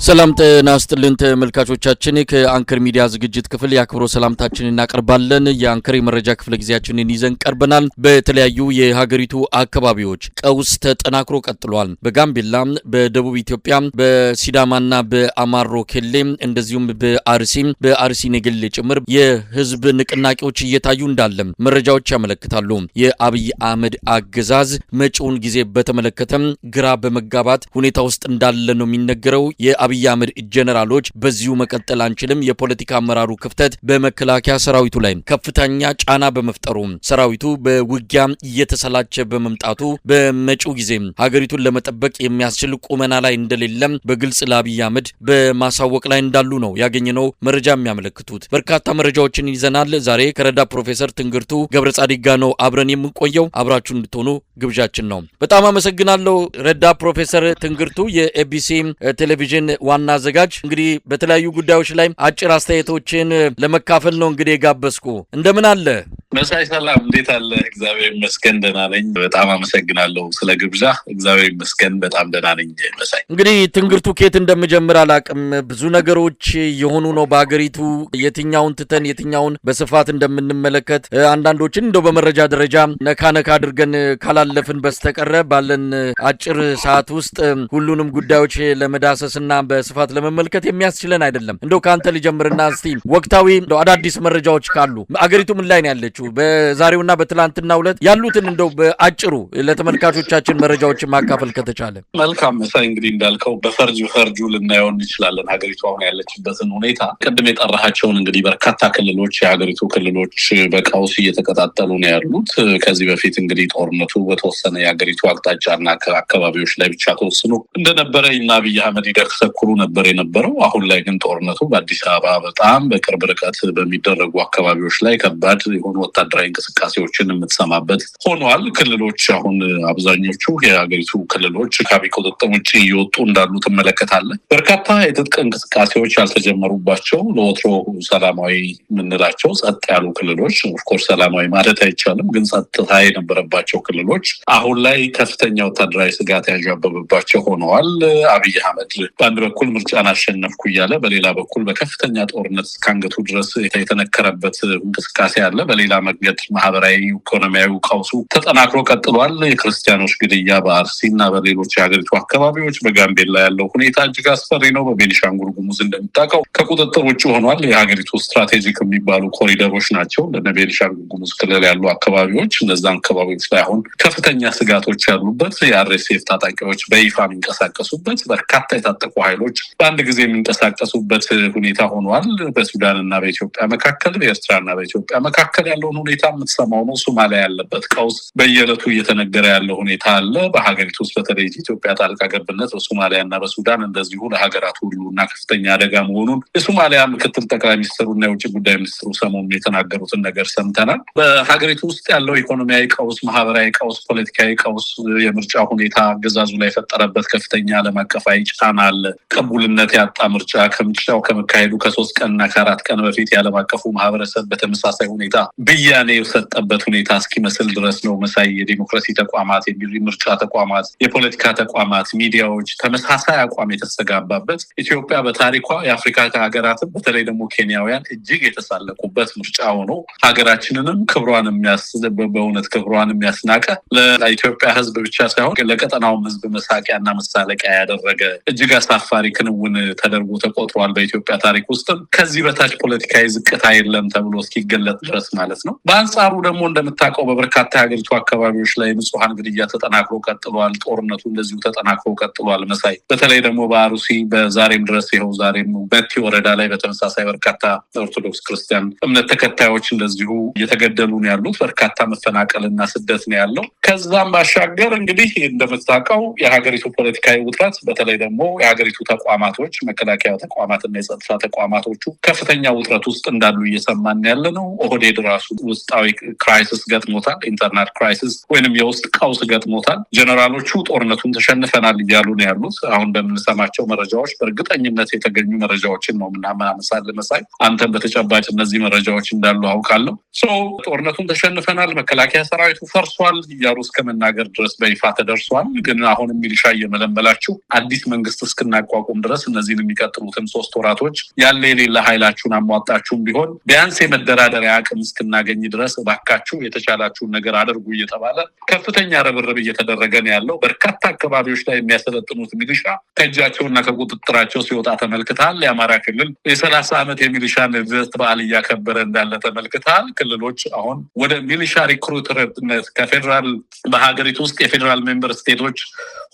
ሰላም ጤና ይስጥልን ተመልካቾቻችን ከአንከር ሚዲያ ዝግጅት ክፍል ያክብሮ ሰላምታችንን እናቀርባለን። የአንከር መረጃ ክፍለ ጊዜያችንን ይዘን ቀርበናል። በተለያዩ የሀገሪቱ አካባቢዎች ቀውስ ተጠናክሮ ቀጥሏል። በጋምቤላ፣ በደቡብ ኢትዮጵያ፣ በሲዳማና በአማሮ ኬሌ እንደዚሁም በአርሲ ነገሌ ጭምር የህዝብ ንቅናቄዎች እየታዩ እንዳለ መረጃዎች ያመለክታሉ። የአብይ አህመድ አገዛዝ መጪውን ጊዜ በተመለከተ ግራ በመጋባት ሁኔታ ውስጥ እንዳለ ነው የሚነገረው። የአብይ አህመድ ጀነራሎች በዚሁ መቀጠል አንችልም፣ የፖለቲካ አመራሩ ክፍተት በመከላከያ ሰራዊቱ ላይ ከፍተኛ ጫና በመፍጠሩ ሰራዊቱ በውጊያ እየተሰላቸ በመምጣቱ በመጪው ጊዜ ሀገሪቱን ለመጠበቅ የሚያስችል ቁመና ላይ እንደሌለ በግልጽ ለአብይ አህመድ በማሳወቅ ላይ እንዳሉ ነው ያገኘነው መረጃ የሚያመለክቱት። በርካታ መረጃዎችን ይዘናል። ዛሬ ከረዳ ፕሮፌሰር ትንግርቱ ገብረጻዲቅ ጋር ነው አብረን የምንቆየው። አብራችሁ እንድትሆኑ ግብዣችን ነው። በጣም አመሰግናለሁ ረዳ ፕሮፌሰር ትንግርቱ የኤቢሲ ቴሌቪዥን ዋና አዘጋጅ። እንግዲህ በተለያዩ ጉዳዮች ላይ አጭር አስተያየቶችን ለመካፈል ነው እንግዲህ ጋበዝኩ። እንደምን አለ? መሳይ ሰላም፣ እንዴት አለ? እግዚአብሔር ይመስገን ደህና ነኝ። በጣም አመሰግናለሁ ስለ ግብዣ። እግዚአብሔር ይመስገን በጣም ደህና ነኝ መሳይ። እንግዲህ ትንግርቱ ኬት እንደምጀምር አላቅም። ብዙ ነገሮች የሆኑ ነው በአገሪቱ። የትኛውን ትተን የትኛውን በስፋት እንደምንመለከት አንዳንዶችን እንደው በመረጃ ደረጃ ነካ አድርገን ካላለፍን በስተቀረ ባለን አጭር ሰዓት ውስጥ ሁሉንም ጉዳዮች ለመዳሰስና በስፋት ለመመልከት የሚያስችለን አይደለም። እንደው ካንተ ልጀምርና እስቲ ወቅታዊ እንደው አዳዲስ መረጃዎች ካሉ አገሪቱ ምን ላይ ነው ያለችው በዛሬውና በትላንትናው ዕለት ያሉትን እንደው በአጭሩ ለተመልካቾቻችን መረጃዎችን ማካፈል ከተቻለ መልካም። መሳይ እንግዲህ እንዳልከው በፈርጁ ልናየው እንችላለን ሀገሪቱ አሁን ያለችበትን ሁኔታ። ቅድም የጠራሃቸውን እንግዲህ በርካታ ክልሎች የሀገሪቱ ክልሎች በቀውስ እየተቀጣጠሉ ነው ያሉት። ከዚህ በፊት እንግዲህ ጦርነቱ በተወሰነ የሀገሪቱ አቅጣጫና አካባቢዎች ላይ ብቻ ተወስኖ እንደነበረ እና አብይ አህመድ ይደሰኩሩ ነበር የነበረው። አሁን ላይ ግን ጦርነቱ በአዲስ አበባ በጣም በቅርብ ርቀት በሚደረጉ አካባቢዎች ላይ ከባድ የሆኑ ወታደራዊ እንቅስቃሴዎችን የምትሰማበት ሆኗል። ክልሎች አሁን አብዛኞቹ የሀገሪቱ ክልሎች ከአብይ ቁጥጥር ውጭ እየወጡ እንዳሉ ትመለከታለህ። በርካታ የትጥቅ እንቅስቃሴዎች ያልተጀመሩባቸው ለወትሮ ሰላማዊ የምንላቸው ጸጥ ያሉ ክልሎች፣ ኦፍኮርስ ሰላማዊ ማለት አይቻልም፣ ግን ጸጥታ የነበረባቸው ክልሎች አሁን ላይ ከፍተኛ ወታደራዊ ስጋት ያዣበበባቸው ሆነዋል። አብይ አህመድ በአንድ በኩል ምርጫን አሸነፍኩ እያለ በሌላ በኩል በከፍተኛ ጦርነት እስካንገቱ ድረስ የተነከረበት እንቅስቃሴ አለ። በሌላ መንገድ ማህበራዊ ኢኮኖሚያዊ ቀውሱ ተጠናክሮ ቀጥሏል። የክርስቲያኖች ግድያ በአርሲ እና በሌሎች የሀገሪቱ አካባቢዎች፣ በጋምቤላ ያለው ሁኔታ እጅግ አስፈሪ ነው። በቤኒሻንጉል ጉሙዝ እንደምታውቀው ከቁጥጥር ውጭ ሆኗል። የሀገሪቱ ስትራቴጂክ የሚባሉ ኮሪደሮች ናቸው ለነ ቤኒሻንጉል ጉሙዝ ክልል ያሉ አካባቢዎች። እነዛ አካባቢዎች ላይ አሁን ከፍተኛ ስጋቶች ያሉበት፣ የአርኤስኤፍ ታጣቂዎች በይፋ የሚንቀሳቀሱበት፣ በርካታ የታጠቁ ኃይሎች በአንድ ጊዜ የሚንቀሳቀሱበት ሁኔታ ሆኗል። በሱዳን እና በኢትዮጵያ መካከል፣ በኤርትራ እና በኢትዮጵያ መካከል ያለውን ሁኔታ የምትሰማው ነው። ሶማሊያ ያለበት ቀውስ በየዕለቱ እየተነገረ ያለው ሁኔታ አለ። በሀገሪቱ ውስጥ በተለይ ኢትዮጵያ ጣልቃ ገብነት በሶማሊያ እና በሱዳን እንደዚሁ ለሀገራት ሁሉ እና ከፍተኛ አደጋ መሆኑን የሶማሊያ ምክትል ጠቅላይ ሚኒስትሩ እና የውጭ ጉዳይ ሚኒስትሩ ሰሞኑን የተናገሩትን ነገር ሰምተናል። በሀገሪቱ ውስጥ ያለው ኢኮኖሚያዊ ቀውስ፣ ማህበራዊ ቀውስ፣ ፖለቲካዊ ቀውስ፣ የምርጫ ሁኔታ አገዛዙ ላይ የፈጠረበት ከፍተኛ ዓለም አቀፋዊ ጫና አለ። ቅቡልነት ያጣ ምርጫ ከምርጫው ከመካሄዱ ከ3 ቀንና ከ4 ቀን በፊት የዓለም አቀፉ ማህበረሰብ በተመሳሳይ ሁኔታ ብያኔ የሰጠበት ሁኔታ እስኪመስል ድረስ ነው መሳይ። የዲሞክራሲ ተቋማት፣ የምርጫ ተቋማት፣ የፖለቲካ ተቋማት፣ ሚዲያዎች ተመሳሳይ አቋም የተስተጋባበት፣ ኢትዮጵያ በታሪኳ የአፍሪካ ሀገራትን በተለይ ደግሞ ኬንያውያን እጅግ የተሳለቁበት ምርጫ ሆኖ ሀገራችንንም በእውነት ክብሯን የሚያስናቀ ለኢትዮጵያ ሕዝብ ብቻ ሳይሆን ለቀጠናውም ሕዝብ መሳቂያና መሳለቂያ ያደረገ እጅግ አሳፋሪ ክንውን ተደርጎ ተቆጥሯል። በኢትዮጵያ ታሪክ ውስጥም ከዚህ በታች ፖለቲካዊ ዝቅታ የለም ተብሎ እስኪገለጥ ድረስ ማለት ነው። በአንጻሩ ደግሞ እንደምታውቀው በበርካታ የሀገሪቱ አካባቢዎች ላይ ንጹሐን ግድያ ተጠናክሮ ቀጥሏል። ጦርነቱ እንደዚሁ ተጠናክሮ ቀጥሏል መሳይ። በተለይ ደግሞ በአሩሲ በዛሬም ድረስ ይኸው ዛሬም በቲ ወረዳ ላይ በተመሳሳይ በርካታ ኦርቶዶክስ ክርስቲያን እምነት ተከታዮች እንደዚሁ እየተገደሉ ነው ያሉት። በርካታ መፈናቀልና ስደት ነው ያለው። ከዛም ባሻገር እንግዲህ እንደምታውቀው የሀገሪቱ ፖለቲካዊ ውጥረት በተለይ ደግሞ የሀገሪቱ ተቋማቶች መከላከያ ተቋማትና የጸጥታ ተቋማቶቹ ከፍተኛ ውጥረት ውስጥ እንዳሉ እየሰማን ያለ ነው። ኦህዴድ ራሱ ውስጣዊ ክራይሲስ ገጥሞታል፣ ኢንተርናል ክራይሲስ ወይንም የውስጥ ቀውስ ገጥሞታል። ጀነራሎቹ ጦርነቱን ተሸንፈናል እያሉ ነው ያሉት። አሁን በምንሰማቸው መረጃዎች በእርግጠኝነት የተገኙ መረጃዎችን ነው ምናመሳል መሳይ አንተም በተጨባጭ እነዚህ መረጃዎች እንዳሉ አውቃለሁ። ጦርነቱን ተሸንፈናል፣ መከላከያ ሰራዊቱ ፈርሷል እያሉ እስከመናገር ድረስ በይፋ ተደርሷል። ግን አሁንም ሚሊሻ እየመለመላችሁ አዲስ መንግስት እስክናቋቁም ድረስ እነዚህን የሚቀጥሉትን 3 ወራቶች ያለ የሌለ ኃይላችሁን አሟጣችሁም ቢሆን ቢያንስ የመደራደሪያ አቅም እስክናገኝ ድረስ እባካችሁ የተቻላችሁን ነገር አድርጉ እየተባለ ከፍተኛ ርብርብ እየተደረገ ነው ያለው። በርካታ አካባቢዎች ላይ የሚያሰለጥኑት ሚሊሻ ከእጃቸውና ከቁጥጥራቸው ሲወጣ ተመልክተሃል። የአማራ ክልል የ30 ዓመት የሚሊሻን ልደት በዓል እያከበረ እንዳለ ተመልክተሃል። ክልሎች አሁን ወደ ሚሊሻ ሪክሩትነት ከፌዴራል በሀገሪቱ ውስጥ የፌዴራል ሜምበር ስቴቶች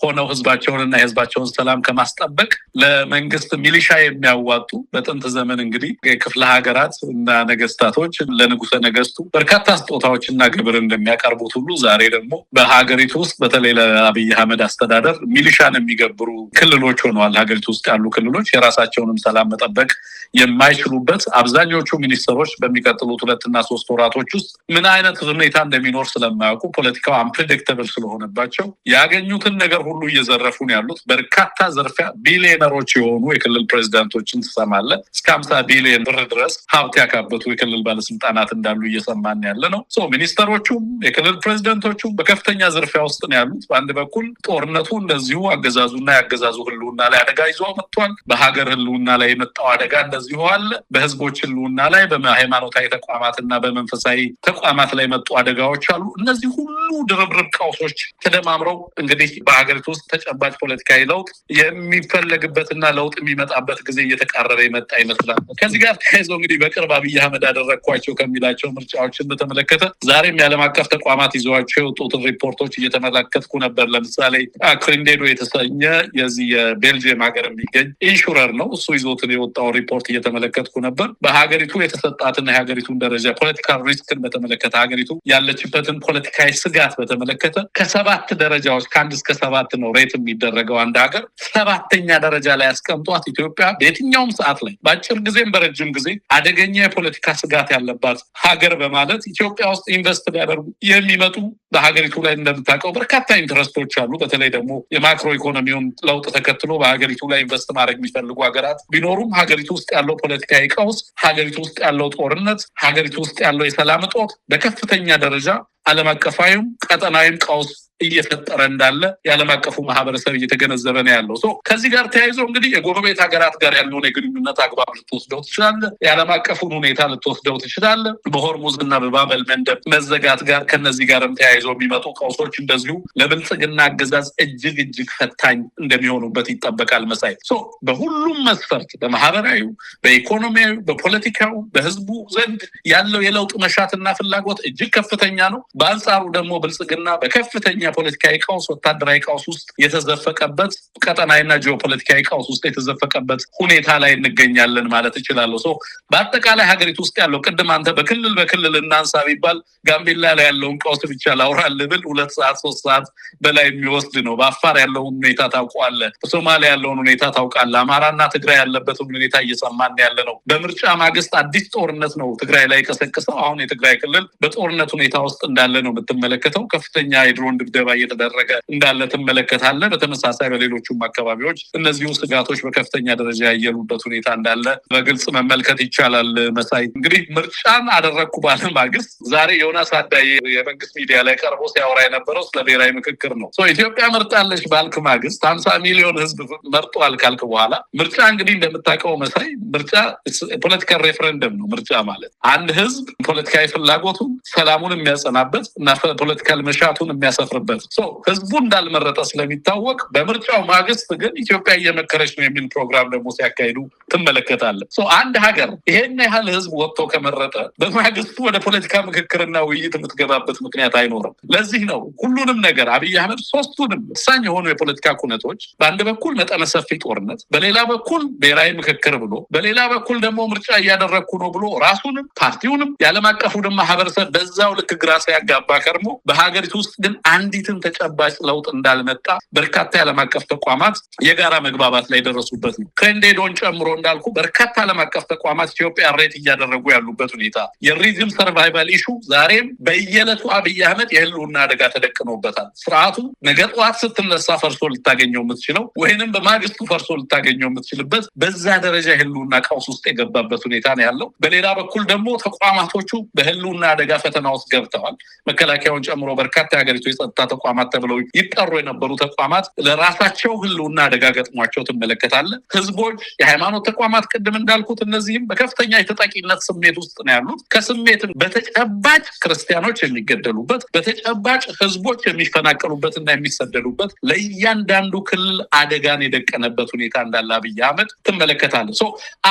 ሆነው ህዝባቸውንና የህዝባቸውን ሰላም ከማስጠበቅ ለመንግስት ሚሊሻ የሚያዋጡ በጥንት ዘመን እንግዲህ የክፍለ ሀገራት እና ነገስታቶች ለንጉሰ ነገስቱ በርካታ ስጦታዎችና ግብር እንደሚያቀርቡት ሁሉ ዛሬ ደግሞ በሀገሪቱ ውስጥ በተለይ ለአብይ አህመድ አስተዳደር ሚሊሻን የሚገብሩ ክልሎች ሆነዋል። ሀገሪቱ ውስጥ ያሉ ክልሎች የራሳቸውንም ሰላም መጠበቅ የማይችሉበት አብዛኞቹ ሚኒስትሮች በሚቀጥሉት 2 እና 3 ወራቶች ውስጥ ምን አይነት ሁኔታ እንደሚኖር ስለማያውቁ ፖለቲካው አንፕሬዲክተብል ስለሆነባቸው ያገኙትን ነገር ሁሉ እየዘረፉ ነው ያሉት። በርካታ ዘርፊያ ቢሊዮነሮች የሆኑ የክልል ፕሬዚዳንቶችን ትሰማለህ። እስከ 50 ቢሊዮን ብር ድረስ ሀብት ያካበቱ የክልል ባለስልጣናት እንዳሉ እየሰማን ያለ ነው። ሚኒስተሮቹም የክልል ፕሬዚዳንቶቹም በከፍተኛ ዝርፊያ ውስጥ ነው ያሉት። በአንድ በኩል ጦርነቱ እንደዚሁ አገዛዙና ያገዛዙ ህልውና ላይ አደጋ ይዞ መጥቷል። በሀገር ህልውና ላይ የመጣው አደጋ እንደዚሁ አለ። በህዝቦች ህልውና ላይ በሃይማኖታዊ ተቋማትና በመንፈሳዊ ተቋማት ላይ መጡ አደጋዎች አሉ። እነዚህ ሁሉ ድርብርብ ቀውሶች ተደማምረው እንግዲህ በሀገሪቱ ውስጥ ተጨባጭ ፖለቲካዊ ለውጥ የሚፈለግበትና ለውጥ የሚመጣበት ጊዜ እየተቃረበ የመጣ ይመስላል። ከዚህ ጋር ተያይዞ እንግዲህ በቅርብ አብይ አህመድ አደረግኳቸው ከሚላቸው ምርጫዎችን በተመለከተ ዛሬም የዓለም አቀፍ ተቋማት ይዘዋቸው የወጡትን ሪፖርቶች እየተመለከትኩ ነበር። ለምሳሌ አክሪንዴዶ የተሰኘ የዚህ የቤልጅየም ሀገር የሚገኝ ኢንሹረር ነው። እሱ ይዞትን የወጣው ሪፖርት እየተመለከትኩ ነበር። በሀገሪቱ የተሰጣትና የሀገሪቱን ደረጃ ፖለቲካል ሪስክን በተመለከተ ሀገሪቱ ያለችበትን ፖለቲካዊ ስጋት በተመለከተ ከ7 ደረጃዎች ከ1 እስከ 7 ነው ሬት የሚደረገው። አንድ ሀገር 7ኛ ደረጃ ላይ ያስቀምጧት ኢትዮጵያ በየትኛውም ሰዓት ላይ በአጭር ጊዜም በረጅም ጊዜ አደገኛ የፖለቲካ ስጋት ያለባት ሀገር በማለት ኢትዮጵያ ውስጥ ኢንቨስት ሊያደርጉ የሚመጡ በሀገሪቱ ላይ እንደምታውቀው በርካታ ኢንትረስቶች አሉ። በተለይ ደግሞ የማክሮ ኢኮኖሚውን ለውጥ ተከትሎ በሀገሪቱ ላይ ኢንቨስት ማድረግ የሚፈልጉ ሀገራት ቢኖሩም ሀገሪቱ ውስጥ ያለው ፖለቲካዊ ቀውስ፣ ሀገሪቱ ውስጥ ያለው ጦርነት፣ ሀገሪቱ ውስጥ ያለው የሰላም እጦት በከፍተኛ ደረጃ ዓለም አቀፋዊም ቀጠናዊም ቀውስ እየፈጠረ እንዳለ የዓለም አቀፉ ማህበረሰብ እየተገነዘበ ነው ያለው። ከዚህ ጋር ተያይዞ እንግዲህ የጎረቤት ሀገራት ጋር ያለውን የግንኙነት አግባብ ልትወስደው ትችላለህ። የዓለም አቀፉን ሁኔታ ልትወስደው ትችላለህ። በሆርሙዝና በባበል መንደብ መዘጋት ጋር ከነዚህ ጋርም ተያይዞ የሚመጡ ቀውሶች እንደዚሁ ለብልጽግና አገዛዝ እጅግ ፈታኝ እንደሚሆኑበት ይጠበቃል። መሳይ በሁሉም መስፈርት በማህበራዊ፣ በኢኮኖሚያዊ፣ በፖለቲካው በህዝቡ ዘንድ ያለው የለውጥ መሻትና ፍላጎት እጅግ ከፍተኛ ነው። በአንጻሩ ደግሞ ብልጽግና በከፍተኛ ፖለቲካዊ ቀውስ፣ ወታደራዊ ቀውስ ውስጥ የተዘፈቀበት ቀጠናዊና ጂኦፖለቲካዊ ቀውስ ውስጥ የተዘፈቀበት ሁኔታ ላይ እንገኛለን ማለት እችላለሁ። በአጠቃላይ ሀገሪቱ ውስጥ ያለው ቅድም አንተ በክልል እናንሳ ቢባል ጋምቤላ ላይ ያለውን ቀውስ ብቻ ላውራልህ ብል 2 ሰዓት 3 ሰዓት በላይ የሚወስድ ነው። በአፋር ያለውን ሁኔታ ታውቀዋለህ። በሶማሊያ ያለውን ሁኔታ ታውቃለህ። አማራና ትግራይ ያለበትን ሁኔታ እየሰማን ያለ ነው። በምርጫ ማግስት አዲስ ጦርነት ነው ትግራይ ላይ ቀሰቀሰው። አሁን የትግራይ ክልል በጦርነት ሁኔታ ውስጥ እንዳለ ነው የምትመለከተው። ከፍተኛ የድሮን ድብደባ እየተደረገ እንዳለ ትመለከታለህ። በተመሳሳይ በሌሎቹም አካባቢዎች እነዚሁ ስጋቶች በከፍተኛ ደረጃ ያየሉበት ሁኔታ እንዳለ በግልጽ መመልከት ይቻላል። መሳይ እንግዲህ ምርጫን አደረግኩ ባለ ማግስት ዛሬ ዮናስ አዳዬ የመንግስት ሚዲያ ላይ ቀርቦ ሲያወራ የነበረው ስለ ብሔራዊ ምክክር ነው። ኢትዮጵያ መርጣለች ባልክ ማግስት 50 ሚሊዮን ህዝብ መርጧል ካልክ በኋላ ምርጫ እንግዲህ እንደምታውቀው መሳይ ምርጫ ፖለቲካል ሬፈረንደም ነው። ምርጫ ማለት አንድ ህዝብ ፖለቲካዊ ፍላጎቱን ሰላሙን የሚያጸናበት እና ፖለቲካል መሻቱን የሚያሰፍርበት ህዝቡ እንዳልመረጠ ስለሚታወቅ በምርጫው ማግስት ግን ኢትዮጵያ እየመከረች ነው የሚል ፕሮግራም ደግሞ ሲያካሂዱ ትመለከታለህ። አንድ ሀገር ይሄን ያህል ህዝብ ወጥቶ ከመረጠ በማግስቱ ወደ ፖለቲካ ምክክርና ውይይት የምትገባበት ምክንያት አይኖርም። ለዚህ ነው ሁሉንም ነገር አብይ አህመድ 3ቱንም ወሳኝ የሆኑ የፖለቲካ ኩነቶች በአንድ በኩል መጠነ ሰፊ ጦርነት፣ በሌላ በኩል ብሔራዊ ምክክር ብሎ፣ በሌላ በኩል ደግሞ ምርጫ እያደረግኩ ነው ብሎ ራሱንም ፓርቲውንም የዓለም አቀፉንም ማህበረሰብ በዛው ልክ ግራ ሲያጋባ ከርሞ በሀገሪቱ ውስጥ ግን አንድ አንዲትን ተጨባጭ ለውጥ እንዳልመጣ በርካታ ዓለም አቀፍ ተቋማት የጋራ መግባባት ላይ ደረሱበት ነው። ክሬንዴዶን ጨምሮ እንዳልኩ በርካታ ዓለም አቀፍ ተቋማት ኢትዮጵያ ሬት እያደረጉ ያሉበት ሁኔታ የሪዝም ሰርቫይቫል ኢሹ ዛሬም በየዕለቱ አብይ አህመድ የህልውና አደጋ ተደቅኖበታል። ስርዓቱ ነገ ጠዋት ስትነሳ ፈርሶ ልታገኘው የምትችለው ወይንም በማግስቱ ፈርሶ ልታገኘው የምትችልበት በዛ ደረጃ የህልውና ቀውስ ውስጥ የገባበት ሁኔታ ነው ያለው። በሌላ በኩል ደግሞ ተቋማቶቹ በህልውና አደጋ ፈተና ውስጥ ገብተዋል። መከላከያውን ጨምሮ በርካታ የሀገሪቱ የጸጥታ ተቋማት ተብለው ይጠሩ የነበሩ ተቋማት ለራሳቸው ህልውና አደጋ ገጥሟቸው ትመለከታለህ። ህዝቦች፣ የሃይማኖት ተቋማት ቅድም እንዳልኩት እነዚህም በከፍተኛ የተጠቂነት ስሜት ውስጥ ነው ያሉት። ከስሜት በተጨባጭ ክርስቲያኖች የሚገደሉበት፣ በተጨባጭ ህዝቦች የሚፈናቀሉበትና የሚሰደዱበት ለእያንዳንዱ ክልል አደጋን የደቀነበት ሁኔታ እንዳለ አብይ አህመድ ትመለከታለህ።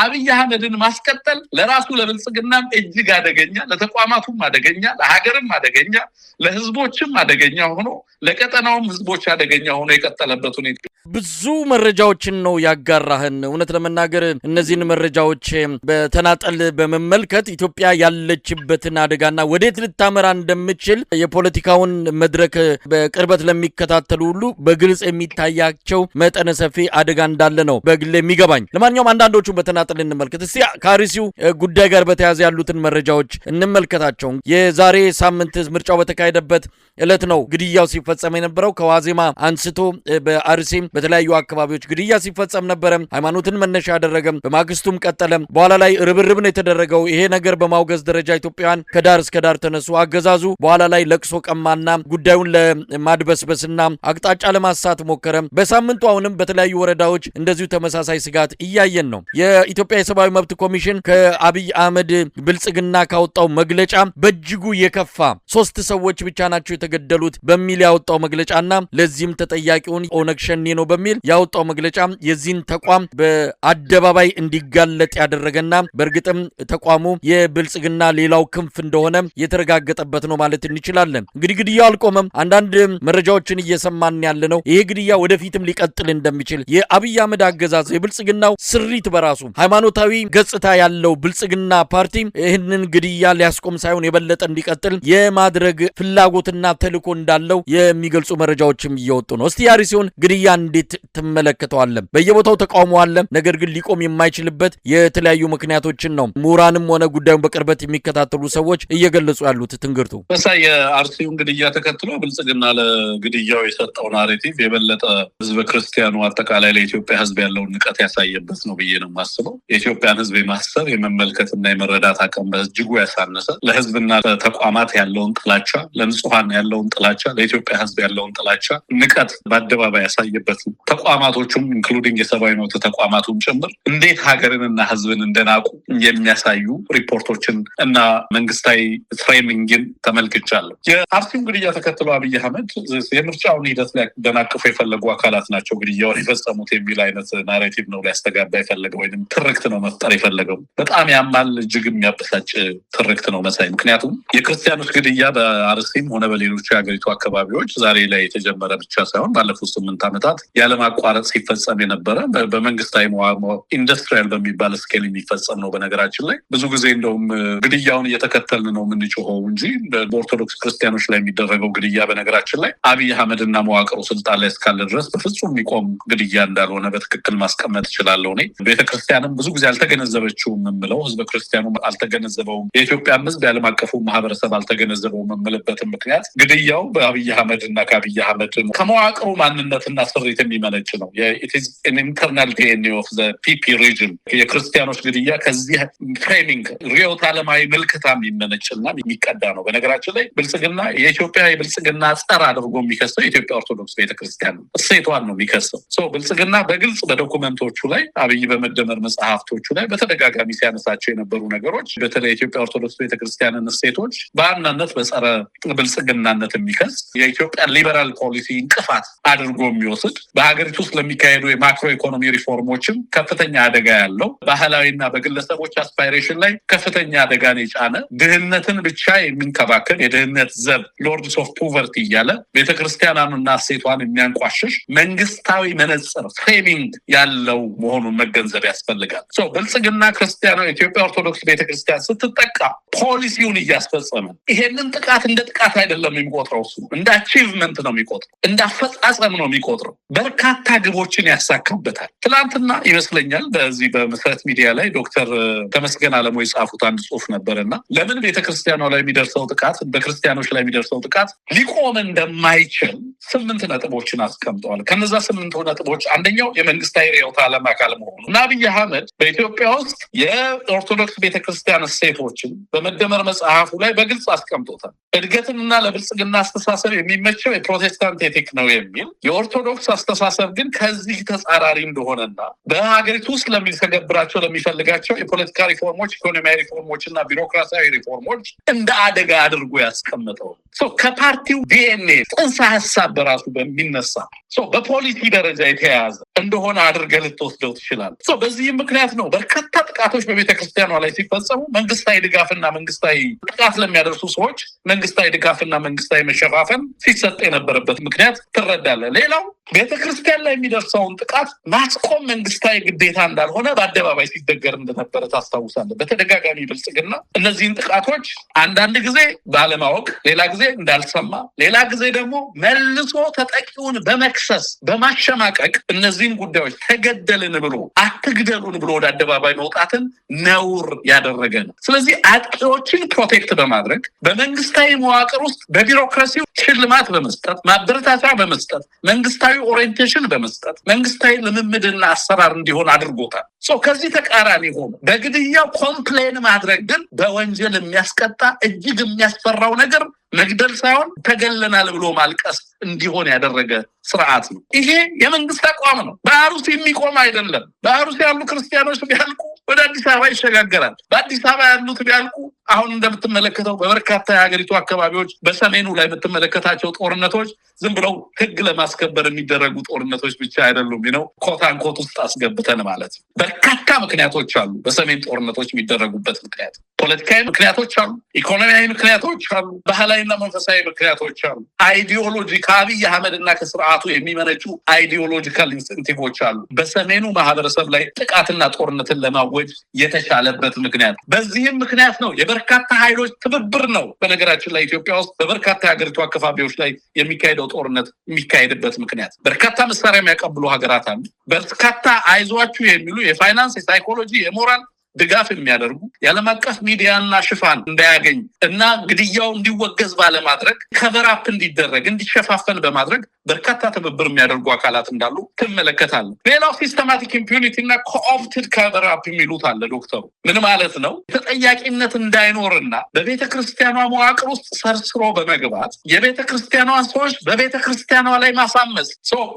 አብይ አህመድን ማስቀጠል ለራሱ ለብልጽግናም እጅግ አደገኛ፣ ለተቋማቱም አደገኛ፣ ለሀገርም አደገኛ፣ ለህዝቦችም አደገኛ ሆኖ ለቀጠናውም ህዝቦች አደገኛ ሆኖ የቀጠለበት ሁኔታ ብዙ መረጃዎችን ነው ያጋራህን። እውነት ለመናገር እነዚህን መረጃዎች በተናጠል በመመልከት ኢትዮጵያ ያለችበትን አደጋና ወዴት ልታመራ እንደምችል የፖለቲካውን መድረክ በቅርበት ለሚከታተሉ ሁሉ በግልጽ የሚታያቸው መጠነ ሰፊ አደጋ እንዳለ ነው በግል የሚገባኝ። ለማንኛውም አንዳንዶቹን በተናጠል እንመልከት። እስቲ ከአርሲው ጉዳይ ጋር በተያያዘ ያሉትን መረጃዎች እንመልከታቸው። የዛሬ ሳምንት ምርጫው በተካሄደበት ዕለት ነው ግድያው ሲፈጸም የነበረው። ከዋዜማ አንስቶ በአርሲም በተለያዩ አካባቢዎች ግድያ ሲፈጸም ነበረ። ሃይማኖትን መነሻ ያደረገም በማግስቱም ቀጠለ። በኋላ ላይ ርብርብ ነው የተደረገው። ይሄ ነገር በማውገዝ ደረጃ ኢትዮጵያውያን ከዳር እስከ ዳር ተነሱ። አገዛዙ በኋላ ላይ ለቅሶ ቀማና ጉዳዩን ለማድበስበስና አቅጣጫ ለማሳት ሞከረ። በሳምንቱ አሁንም በተለያዩ ወረዳዎች እንደዚሁ ተመሳሳይ ስጋት እያየን ነው። የኢትዮጵያ የሰብአዊ መብት ኮሚሽን ከአብይ አህመድ ብልጽግና ካወጣው መግለጫ በእጅጉ የከፋ 3 ሰዎች ብቻ ናቸው የተገደሉት በሚል ያወጣው መግለጫና ለዚህም ተጠያቂውን ኦነግ ሸኔ ነው በሚል ያወጣው መግለጫ የዚህን ተቋም በአደባባይ እንዲጋለጥ ያደረገና በእርግጥም ተቋሙ የብልጽግና ሌላው ክንፍ እንደሆነ የተረጋገጠበት ነው ማለት እንችላለን። እንግዲህ ግድያው አልቆመም። አንዳንድ መረጃዎችን እየሰማን ያለ ነው። ይሄ ግድያ ወደፊትም ሊቀጥል እንደሚችል የአብይ አህመድ አገዛዝ የብልጽግናው ስሪት በራሱ ሃይማኖታዊ ገጽታ ያለው ብልጽግና ፓርቲ ይህንን ግድያ ሊያስቆም ሳይሆን የበለጠ እንዲቀጥል የማድረግ ፍላጎትና ተልዕኮ እንዳለው የሚገልጹ መረጃዎችም እየወጡ ነው። እስቲ የአርሲውን ግድያ እንዴት ትመለከተዋለህ? በየቦታው ተቃውሞ አለ። ነገር ግን ሊቆም የማይችልበት የተለያዩ ምክንያቶችን ነው ምሁራንም ሆነ ጉዳዩን በቅርበት የሚከታተሉ ሰዎች እየገለጹ ያሉት። ትንግርቱ የአርሲውን ግድያ ተከትሎ ብልጽግና ለግድያው የሰጠው ናሬቲቭ የበለጠ ህዝበ ክርስቲያኑ አጠቃላይ ለኢትዮጵያ ህዝብ ያለውን ንቀት ያሳየበት ነው ብዬ ነው የማስበው። የኢትዮጵያን ህዝብ የማሰብ የመመልከትና የመረዳት አቅም በእጅጉ ያሳነሰ፣ ለህዝብና ተቋማት ያለውን ጥላቻ፣ ለንጹሐን ያለውን ጥላቻ፣ ለኢትዮጵያ ህዝብ ያለውን ጥላቻ፣ ንቀት በአደባባይ ያሳየበት ነው። ተቋማቶቹም ኢንክሉዲንግ የሰብአዊ መብት ተቋማቱም ጭምር እንዴት ሀገርንና ህዝብን እንደናቁ የሚያሳዩ ሪፖርቶችን እና መንግስታዊ ፍሬሚንግን ተመልክቻለሁ። የአርሲውን ግድያ ተከትሎ አብይ አህመድ የምርጫውን ሂደት ሊያደናቅፉ የፈለጉ አካላት ናቸው ግድያውን የፈጸሙት የሚል አይነት ናሬቲቭ ነው ሊያስተጋባ የፈለገው ወይም ትርክት ነው መፍጠር የፈለገው። በጣም ያማል፣ እጅግ የሚያበሳጭ ትርክት ነው መሳይ። ምክንያቱም የክርስቲያኖች ግድያ በአርሲም ሆነ በሌሎች የሀገሪቱ አካባቢዎች ዛሬ ላይ የተጀመረ ብቻ ሳይሆን ባለፉት 8 ዓመታት ያለማቋረጥ ሲፈጸም የነበረ በመንግስታዊ ኢንዱስትሪያል በሚባል ስኬል የሚፈጸም ነው። በነገራችን ላይ ብዙ ጊዜ እንደውም ግድያውን እየተከተልን ነው የምንጮኸው እንጂ በኦርቶዶክስ ክርስቲያኖች ላይ የሚደረገው ግድያ በነገራችን ላይ አብይ አህመድና መዋቅሩ ስልጣን ላይ እስካለ ድረስ በፍጹም የሚቆም ግድያ እንዳልሆነ በትክክል ማስቀመጥ እችላለሁ። እኔ ቤተክርስቲያንም ብዙ ጊዜ አልተገነዘበችውም የምለው፣ ህዝበ ክርስቲያኑ አልተገነዘበውም፣ የኢትዮጵያም ህዝብ ያለም አቀፉ ማህበረሰብ አልተገነዘበውም የምልበትም ምክንያት ግድያው በአብይ አህመድ እና ከአብይ አህመድ ከመዋቅሩ ማንነትና ስሪት የሚመነጭ ነው። ኢንተርናል ዲኤንኤ ኦፍ ዘ ፒፒ ሪጅን የክርስቲያኖች ግድያ ከዚህ ፍሬሚንግ ሪዮት አለማዊ ምልክታ የሚመነጭና የሚቀዳ ነው። በነገራችን ላይ ብልጽግና የኢትዮጵያ የብልጽግና ጸር አድርጎ የሚከሰው የኢትዮጵያ ኦርቶዶክስ ቤተክርስቲያን ነው። እሴቷን ነው የሚከሰው። ብልጽግና በግልጽ በዶኩመንቶቹ ላይ አብይ በመደመር መጽሐፍቶቹ ላይ በተደጋጋሚ ሲያነሳቸው የነበሩ ነገሮች በተለይ የኢትዮጵያ ኦርቶዶክስ ቤተክርስቲያንን እሴቶች በአንድነት በጸረ ብልጽግናነት የሚከስ የኢትዮጵያ ሊበራል ፖሊሲ እንቅፋት አድርጎ የሚወስድ በሀገሪቱ ውስጥ ለሚካሄዱ የማክሮ ኢኮኖሚ ሪፎርሞችም ከፍተኛ አደጋ ያለው ባህላዊና በግለሰቦች አስፓይሬሽን ላይ ከፍተኛ አደጋን የጫነ ድህነትን ብቻ የሚንከባከል የድህነት ዘብ ሎርድስ ኦፍ ፖቨርቲ እያለ ቤተክርስቲያኗንና እሴቷን የሚያንቋሽሽ መንግስታዊ መነጽር ፍሬሚንግ ያለው መሆኑን መገንዘብ ያስፈልጋል። ብልጽግና ክርስቲያናዊ ኢትዮጵያ ኦርቶዶክስ ቤተክርስቲያን ስትጠቃ ፖሊሲውን እያስፈጸመ ይሄንን ጥቃት እንደ ጥቃት አይደለም የሚቆጥረው። እሱ እንደ አቺቭመንት ነው የሚቆጥረው፣ እንደ አፈጻጸም ነው የሚቆጥረው። በርካታ ግቦችን ያሳካበታል። ትናንትና ይመስለኛል በዚህ በመሰረት ሚዲያ ላይ ዶክተር ተመስገን አለሙ የጻፉት አንድ ጽሁፍ ነበርና ለምን ቤተክርስቲያኗ ላይ የሚደርሰው ጥቃት በክርስቲያኖች ላይ የሚደርሰው ጥቃት ሊቆም እንደማይችል 8 ነጥቦችን አስቀምጠዋል። ከነዛ 8 ነጥቦች አንደኛው የመንግስታዊ ርዕዮተ ዓለም አካል መሆኑ እና አብይ አህመድ በኢትዮጵያ ውስጥ የኦርቶዶክስ ቤተክርስቲያን እሴቶችን በመደመር መጽሐፉ ላይ በግልጽ አስቀምጦታል። እድገትንና ለብልጽግና አስተሳሰብ የሚመቸው የፕሮቴስታንት ኤቲክ ነው የሚል የኦርቶዶክስ አስተሳሰብ ግን ከዚህ ተጻራሪ እንደሆነና በሀገሪቱ ውስጥ ለሚተገብራቸው ለሚፈልጋቸው የፖለቲካ ሪፎርሞች፣ ኢኮኖሚያዊ ሪፎርሞች እና ቢሮክራሲያዊ ሪፎርሞች እንደ አደጋ አድርጎ ያስቀመጠው ከፓርቲው ዲኤንኤ ጽንሰ ሀሳብ በራሱ በሚነሳ በፖሊሲ ደረጃ የተያያዘ እንደሆነ አድርገህ ልትወስደው ትችላል። በዚህም ምክንያት ነው በርካታ ጥቃቶች በቤተክርስቲያኗ ላይ ሲፈጸሙ መንግስታዊ ድጋፍና መንግስታዊ ጥቃት ለሚያደርሱ ሰዎች መንግስታዊ ድጋፍና መንግስታዊ መሸፋፈን ሲሰጥ የነበረበት ምክንያት ትረዳለህ። ሌላው ቤተክርስቲያን ላይ የሚደርሰውን ጥቃት ማስቆም መንግስታዊ ግዴታ እንዳልሆነ በአደባባይ ሲደገር እንደነበረ ታስታውሳለህ። በተደጋጋሚ ብልጽግና እነዚህን ጥቃቶች አንዳንድ ጊዜ ባለማወቅ፣ ሌላ ጊዜ እንዳልሰማ፣ ሌላ ጊዜ ደግሞ መልሶ ተጠቂውን በመክሰስ በማሸማቀቅ እነዚህን ጉዳዮች ተገደልን ብሎ አትግደሉን ብሎ ወደ አደባባይ መውጣትን ነውር ያደረገ ነው። ስለዚህ አጥቂዎችን ፕሮቴክት በማድረግ በመንግስታዊ መዋቅር ውስጥ በቢሮክራሲው ሽልማት በመስጠት ማበረታቻ በመስጠት መንግስታዊ ኦሪየንቴሽን በመስጠት መንግስታዊ ልምምድና አሰራር እንዲሆን አድርጎታል። ከዚህ ተቃራኒ ሆኖ በግድያው ኮምፕሌን ማድረግ ግን በወንጀል የሚያስቀጣ እጅግ የሚያስፈራው ነገር መግደል ሳይሆን ተገለናል ብሎ ማልቀስ እንዲሆን ያደረገ ስርዓት ነው። ይሄ የመንግስት አቋም ነው። በአሩሲ የሚቆም አይደለም። በአሩሲ ያሉ ክርስቲያኖች ቢያልቁ ወደ አዲስ አበባ ይሸጋገራል። በአዲስ አበባ ያሉት ቢያልቁ አሁን እንደምትመለከተው በበርካታ የሀገሪቱ አካባቢዎች በሰሜኑ ላይ የምትመለከታቸው ጦርነቶች ዝም ብለው ህግ ለማስከበር የሚደረጉ ጦርነቶች ብቻ አይደሉም። ኮት አንኮት ውስጥ አስገብተን ማለት ነው። በርካታ ምክንያቶች አሉ። በሰሜን ጦርነቶች የሚደረጉበት ምክንያት ፖለቲካዊ ምክንያቶች አሉ፣ ኢኮኖሚያዊ ምክንያቶች አሉ፣ ባህላዊና መንፈሳዊ ምክንያቶች አሉ። አይዲዮሎጂ ከአብይ አህመድ እና ከስርዓቱ የሚመነጩ አይዲዮሎጂካል ኢንሴንቲቮች አሉ። በሰሜኑ ማህበረሰብ ላይ ጥቃትና ጦርነትን ለማወጅ የተቻለበት ምክንያት በዚህም ምክንያት ነው። የበርካታ ኃይሎች ትብብር ነው። በነገራችን ላይ ኢትዮጵያ ውስጥ በበርካታ የሀገሪቱ አካባቢዎች ላይ የሚካሄደው ጦርነት የሚካሄድበት ምክንያት በርካታ መሳሪያ የሚያቀብሉ ሀገራት አሉ። በርካታ አይዟችሁ የሚሉ የፋይናንስ፣ የሳይኮሎጂ፣ የሞራል ድጋፍ የሚያደርጉ የዓለም አቀፍ ሚዲያና ሽፋን እንዳያገኝ እና ግድያው እንዲወገዝ ባለማድረግ ከቨራፕ እንዲደረግ እንዲሸፋፈን በማድረግ በርካታ ትብብር የሚያደርጉ አካላት እንዳሉ ትመለከታለህ። ሌላው ሲስተማቲክ ኢምፒዩኒቲ እና ኮኦፕትድ ከቨራፕ የሚሉት አለ። ዶክተሩ ምን ማለት ነው? ተጠያቂነት እንዳይኖርና በቤተ ክርስቲያኗ መዋቅር ውስጥ ሰርስሮ በመግባት የቤተ ክርስቲያኗን ሰዎች በቤተ ክርስቲያኗ ላይ ማሳመስ።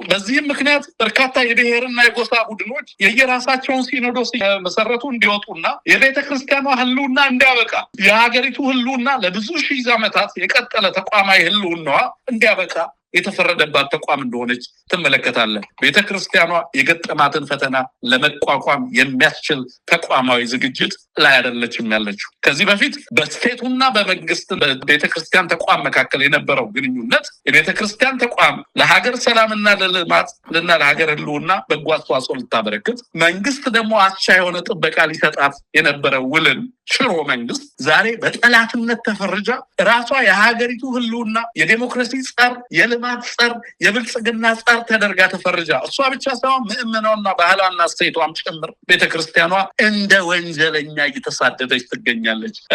በዚህም ምክንያት በርካታ የብሔርና የጎሳ ቡድኖች የየራሳቸውን ሲኖዶስ መሰረቱ እንዲወጡና የቤተ ክርስቲያኗ ህልውና እንዲያበቃ የሀገሪቱ ህልውና ለብዙ ሺህ ዓመታት የቀጠለ ተቋማዊ ህልውናዋ እንዲያበቃ የተፈረደባት ተቋም እንደሆነች ትመለከታለህ። ቤተክርስቲያኗ የገጠማትን ፈተና ለመቋቋም የሚያስችል ተቋማዊ ዝግጅት ላይ አይደለችም ያለችው። ከዚህ በፊት በስቴቱና በመንግስት በቤተክርስቲያን ተቋም መካከል የነበረው ግንኙነት የቤተክርስቲያን ተቋም ለሀገር ሰላምና ለልማት እና ለሀገር ህልውና በጎ አስተዋጽኦ ልታበረክት፣ መንግስት ደግሞ አቻ የሆነ ጥበቃ ሊሰጣት የነበረው ውልን ሽሮ መንግስት ዛሬ በጠላትነት ተፈርጃ ራሷ የሀገሪቱ ህልውና የዴሞክራሲ ጸር፣ የልማት ጸር፣ የብልጽግና ጸር ተደርጋ ተፈርጃ እሷ ብቻ ሳይሆን ምእመናውና ባህሏና እሴቷም ጭምር ቤተክርስቲያኗ እንደ ወንጀለኛ እየተሳደደች ትገኛለች።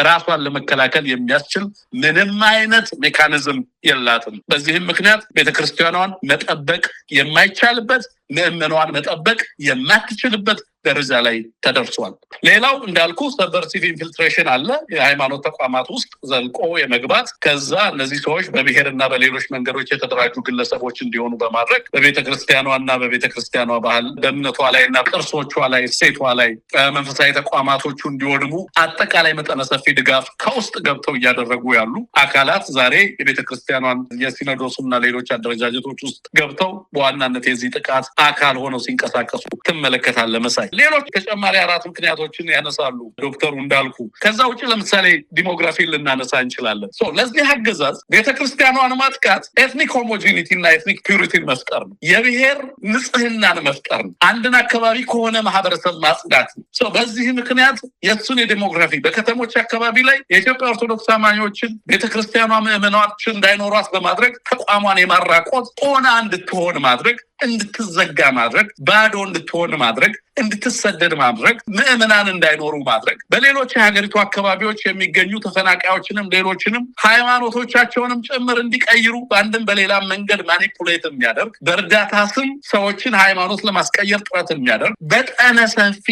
ራሷን ለመከላከል የሚያስችል ምንም አይነት ሜካኒዝም የላትም። በዚህም ምክንያት ቤተክርስቲያኗን መጠበቅ የማይቻልበት፣ ምእመናዋን መጠበቅ የማትችልበት ደረጃ ላይ ተደርሷል። ሌላው እንዳልኩ ሰብቨርሲቭ ኢንፊልትሬሽን አለ። የሃይማኖት ተቋማት ውስጥ ዘልቆ የመግባት ከዛ እነዚህ ሰዎች በብሔርና በሌሎች መንገዶች የተደራጁ ግለሰቦች እንዲሆኑ በማድረግ በቤተክርስቲያኗና በቤተክርስቲያኗ ባህል በእምነቷ ላይ እና ቅርሶቿ ላይ እሴቷ ላይ መንፈሳዊ ተቋማቶቹ እንዲወድሙ አጠቃላይ መጠነ ሰፊ ድጋፍ ከውስጥ ገብተው እያደረጉ ያሉ አካላት ዛሬ የቤተክርስቲያኗን የሲኖዶሱና ሌሎች አደረጃጀቶች ውስጥ ገብተው በዋናነት የዚህ ጥቃት አካል ሆነው ሲንቀሳቀሱ ትመለከታለህ መሳይ። ሌሎች ተጨማሪ 4 ምክንያቶችን ያነሳሉ ዶክተሩ እንዳልኩ። ከዛ ውጪ ለምሳሌ ዲሞግራፊን ልናነሳ እንችላለን። ለዚህ አገዛዝ ቤተክርስቲያኗን ማጥቃት ኤትኒክ ሆሞጂኒቲ እና ኤትኒክ ፒዩሪቲን መፍጠር ነው። የብሔር ንጽህናን መፍጠር ነው። አንድን አካባቢ ከሆነ ማህበረሰብ ማጽዳት ነው። በዚህ ምክንያት የሱን የዲሞግራፊ በከተሞች አካባቢ ላይ የኢትዮጵያ ኦርቶዶክስ አማኞችን ቤተክርስቲያኗ ምዕመናኖችን እንዳይኖሯት በማድረግ ተቋሟን የማራቆት ኦና እንድትሆን ማድረግ፣ እንድትዘጋ ማድረግ፣ ባዶ እንድትሆን ማድረግ፣ እንድትሰደድ ማድረግ፣ ምዕመናን እንዳይኖሩ ማድረግ፣ በሌሎች የሀገሪቱ አካባቢዎች የሚገኙ ተፈናቃዮችንም ሌሎችንም ሃይማኖቶቻቸውንም ጭምር እንዲቀይሩ በአንድም በሌላም መንገድ ማኒፑሌት የሚያደርግ በእርዳታ ስም ሰዎችን ሃይማኖት ለማስቀየር ጥረት የሚያደርግ በጠነ ሰፊ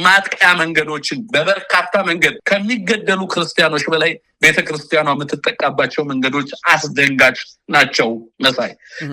ማጥቂያ መንገዶችን በበርካታ መንገድ ከሚገደሉ ክርስቲያኖች በላይ ቤተክርስቲያኗ የምትጠቃባቸው መንገዶች አስደንጋጭ ናቸው መሳይ።